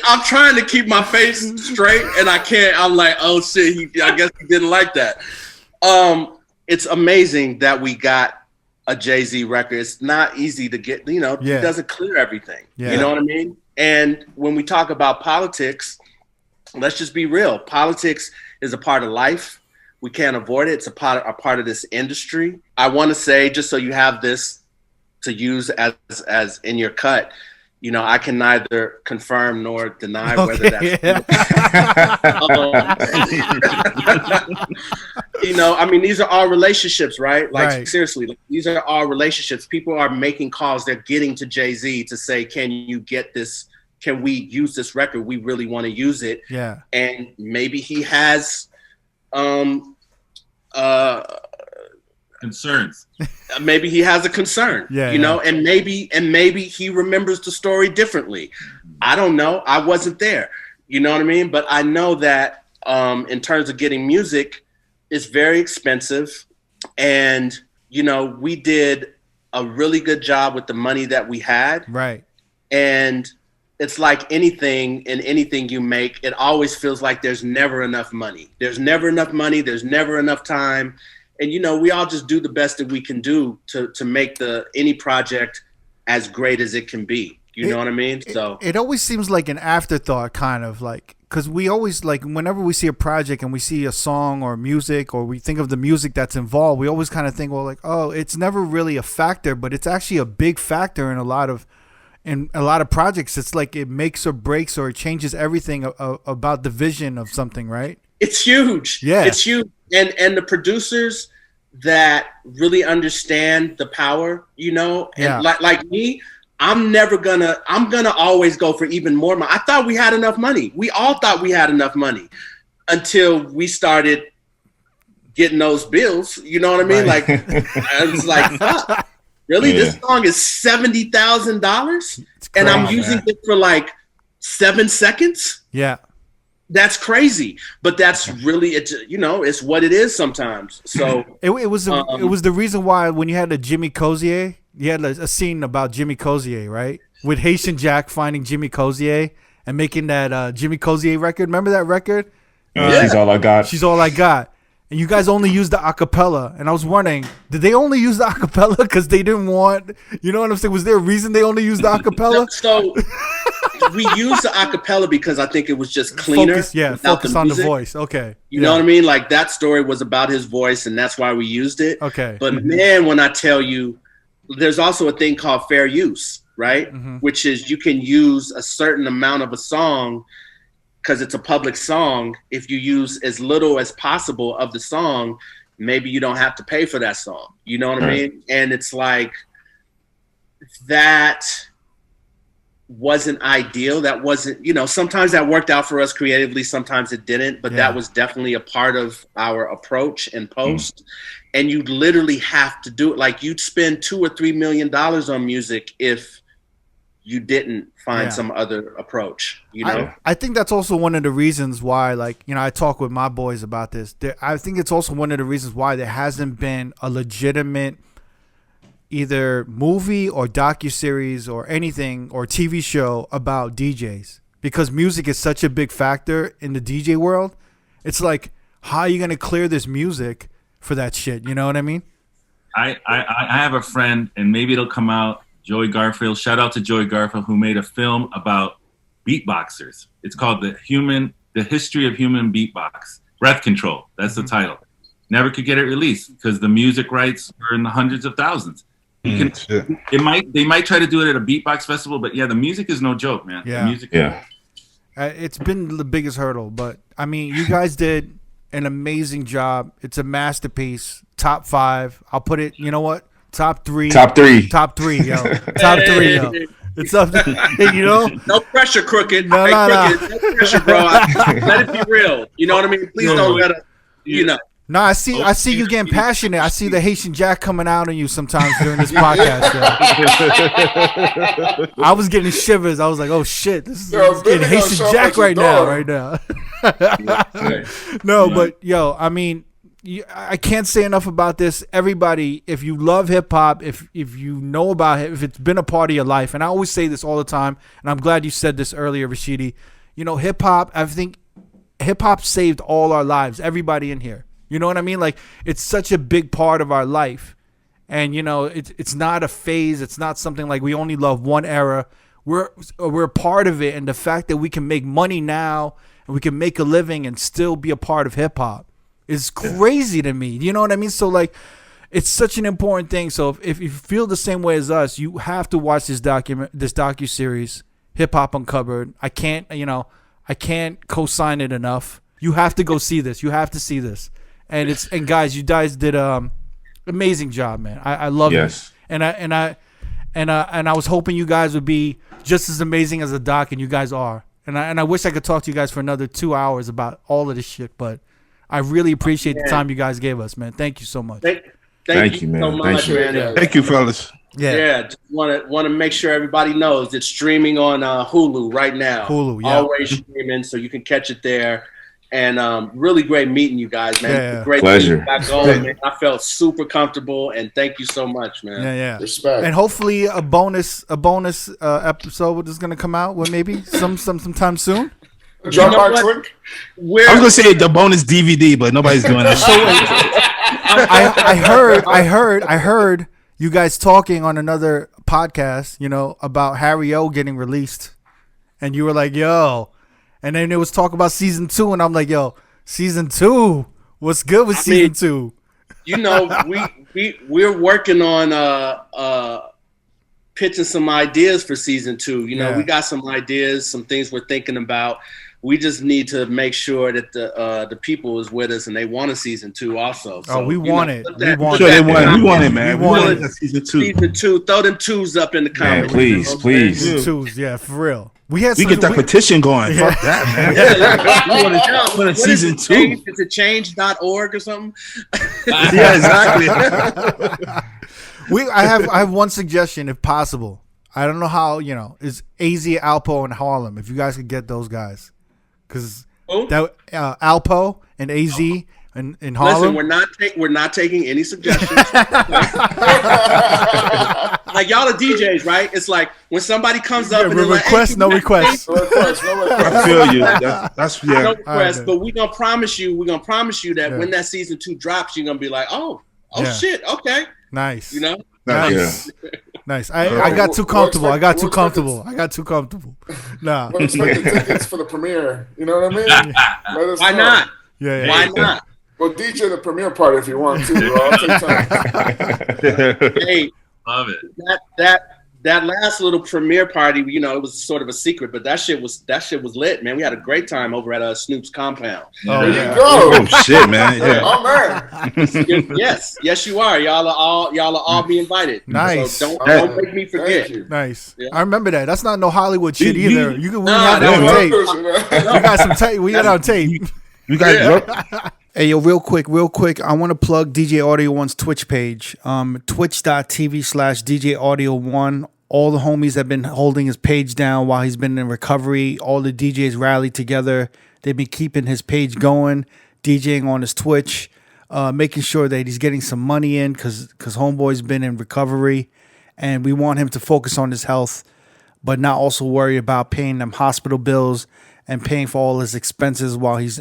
I'm trying to keep my face straight and I can't. I'm like, oh shit, I guess he didn't like that. It's amazing that we got a Jay-Z record. It's not easy to get, you know, It doesn't clear everything. Yeah. You know what I mean? And when we talk about politics, let's just be real. Politics is a part of life. We can't avoid it. It's a part of this industry. I want to say, just so you have this to use as in your cut, you know, I can neither confirm nor deny whether that's you know, I mean, these are all relationships, right? Like seriously, like, these are all relationships. People are making calls. They're getting to Jay-Z to say, can you get this? Can we use this record? We really want to use it. Yeah. And maybe he has concerns. Maybe he has a concern, you know, and maybe he remembers the story differently. I don't know. I wasn't there. You know what I mean? But I know that in terms of getting music, it's very expensive. And, you know, we did a really good job with the money that we had. Right. And it's like anything you make, it always feels like there's never enough money. There's never enough money. There's never enough time. And, you know, we all just do the best that we can do to make any project as great as it can be. You know what I mean? So it always seems like an afterthought, kind of like, because we always, like, whenever we see a project and we see a song or music, or we think of the music that's involved, we always kind of think, well, like, oh, it's never really a factor, but it's actually a big factor in a lot of projects. It's like it makes or breaks, or it changes everything about the vision of something, right? It's huge. Yeah, it's huge. And the producers that really understand the power, you know, and like me, I'm gonna always go for even more money. I thought we had enough money. We all thought we had enough money until we started getting those bills. You know what I mean? Right. Like, I was like, fuck, really? Yeah. This song is $70,000 and I'm using it for like 7 seconds? Yeah. That's crazy. But that's really, it's what it is sometimes. So it was the reason why when you had the Jimmy Cozier, you had a scene about Jimmy Cozier, right? With Haitian Jack finding Jimmy Cozier and making that Jimmy Cozier record. Remember that record? She's All I Got. She's All I Got. And you guys only used the acapella. And I was wondering, did they only use the acapella because they didn't want, you know what I'm saying? Was there a reason they only used the acapella? So we used the acapella because I think it was just cleaner. Focus on the voice. Okay. You know what I mean? Like that story was about his voice and that's why we used it. Okay. But man, when I tell you, there's also a thing called fair use, right? Which is you can use a certain amount of a song because it's a public song. If you use as little as possible of the song, maybe you don't have to pay for that song. You know what I mean? And it's like, that wasn't ideal. That wasn't, sometimes that worked out for us creatively, sometimes it didn't, but that was definitely a part of our approach in post. And you literally have to do it. Like you'd spend $2 or $3 million on music if you didn't find some other approach, I think that's also one of the reasons why, I talk with my boys about this. I think it's also one of the reasons why there hasn't been a legitimate either movie or docu-series or anything or TV show about DJs, because music is such a big factor in the DJ world. It's like, how are you going to clear this music for that shit? You know what I mean? I have a friend, and maybe it'll come out, Joey Garfield. Shout out to Joey Garfield, who made a film about beatboxers. It's called The History of Human Beatbox. Breath Control. That's the title. Never could get it released because the music rights were in the hundreds of thousands. They might try to do it at a beatbox festival, but the music is no joke, man. Yeah. The music it's been the biggest hurdle, but I mean, you guys did an amazing job. It's a masterpiece. Top 5. I'll put it, you know what? Top 3. Top 3. Top 3, yo. Top 3, yo. It's up to, No pressure, Crooked. No, Crooked. No pressure, bro. Let it be real. You know what I mean? Please don't let us, No, I see you getting passionate. I see the Haitian Jack coming out on you sometimes during this podcast. I was getting shivers. I was like, "Oh shit, this is getting Haitian Jack right now." No, but I mean, I can't say enough about this. Everybody, if you love hip hop, if you know about it, if it's been a part of your life, and I always say this all the time, and I'm glad you said this earlier, Rashidi. Hip hop. I think hip hop saved all our lives. Everybody in here. You know what I mean? Like, it's such a big part of our life. And, it's not a phase. It's not something like we only love one era. We're a part of it. And the fact that we can make money now and we can make a living and still be a part of hip hop is crazy to me. You know what I mean? So, it's such an important thing. So if you feel the same way as us, you have to watch this docu-series, Hip Hop Uncovered. I can't co-sign it enough. You have to go see this. You have to see this. And guys, you guys did amazing job, man. I love it. And I was hoping you guys would be just as amazing as the doc, and you guys are. And I wish I could talk to you guys for another 2 hours about all of this shit, but I really appreciate the time you guys gave us, man. Thank you so much. Thank you, man. So much, man. Thank you, fellas. Just want to make sure everybody knows it's streaming on Hulu right now. Always streaming, so you can catch it there. And really great meeting you guys, man. Great pleasure. Going, man. I felt super comfortable, and thank you so much, man. Respect. And hopefully a bonus episode is gonna come out with maybe sometime soon. Dropbox link. I was gonna say the bonus DVD, but nobody's doing that. I heard you guys talking on another podcast, about Harry O getting released, and you were like, "Yo." And then there was talk about season 2, and I'm like, yo, season 2? What's good with season 2? We're working on pitching some ideas for season 2. We got some ideas, some things we're thinking about. we just need to make sure that the people is with us and they want a season 2 also. So, we want it. We want it, man. We want it. Season 2. Season 2. Throw them 2s up in the comments. Please. 2s, yeah, for real. We get that petition going. Yeah. Fuck that, man. We want a season 2. Is it change.org or something? Yeah, exactly. I have one suggestion, if possible. I don't know how, is AZ, Alpo, and Harlem. If you guys could get those guys. Because that Alpo and AZ and Harlem. Listen, we're not taking any suggestions. Like y'all are DJs, right? It's like when somebody comes up and they're request, like, no request. I feel you. That's no request. But we're gonna promise you that when that season 2 drops, you're gonna be like, oh shit, okay. Nice. Nice. Nice. I got too comfortable. I got too comfortable. Nah. We're expecting tickets for the premiere. You know what I mean? Let us Why know. not? Yeah. Why not? Well, DJ the premiere party if you want to. I'll take time. Hey, love it. That last little premiere party, it was sort of a secret, but that shit was lit, man. We had a great time over at Snoop's compound. There you go. Oh shit, man. Yeah. Oh man. Yes, you are. Y'all are all be invited. Nice. So don't make me forget. Nice. Yeah. I remember that. That's not no Hollywood shit either. We got no, it on no. tape. We got some tape. We got it on tape. You got Hey, yo, real quick. I want to plug DJ Audio One's Twitch page, twitch.tv/DJ Audio One. All the homies have been holding his page down while he's been in recovery. All the DJs rallied together. They've been keeping his page going, DJing on his Twitch, making sure that he's getting some money in because homeboy's been in recovery, and we want him to focus on his health, but not also worry about paying them hospital bills and paying for all his expenses while he's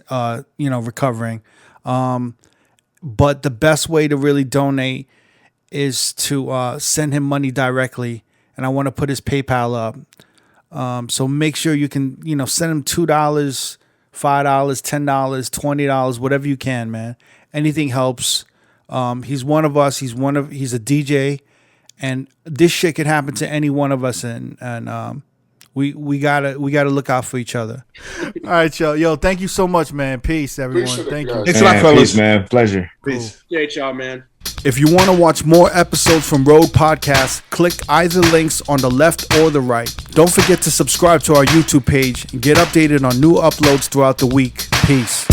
recovering. But the best way to really donate is to send him money directly, and I want to put his PayPal up. So make sure you can send him $2, $5, $10, $20, whatever you can, man. Anything helps. He's one of us. He's a DJ, and this shit could happen to any one of us, and we gotta look out for each other. All right, yo, thank you so much, man. Peace, everyone. Thank you. Thanks a lot, fellas. Peace, man. Pleasure. Peace. Appreciate y'all, man. If you want to watch more episodes from R.O.A.D Podcast, click either links on the left or the right. Don't forget to subscribe to our YouTube page and get updated on new uploads throughout the week. Peace.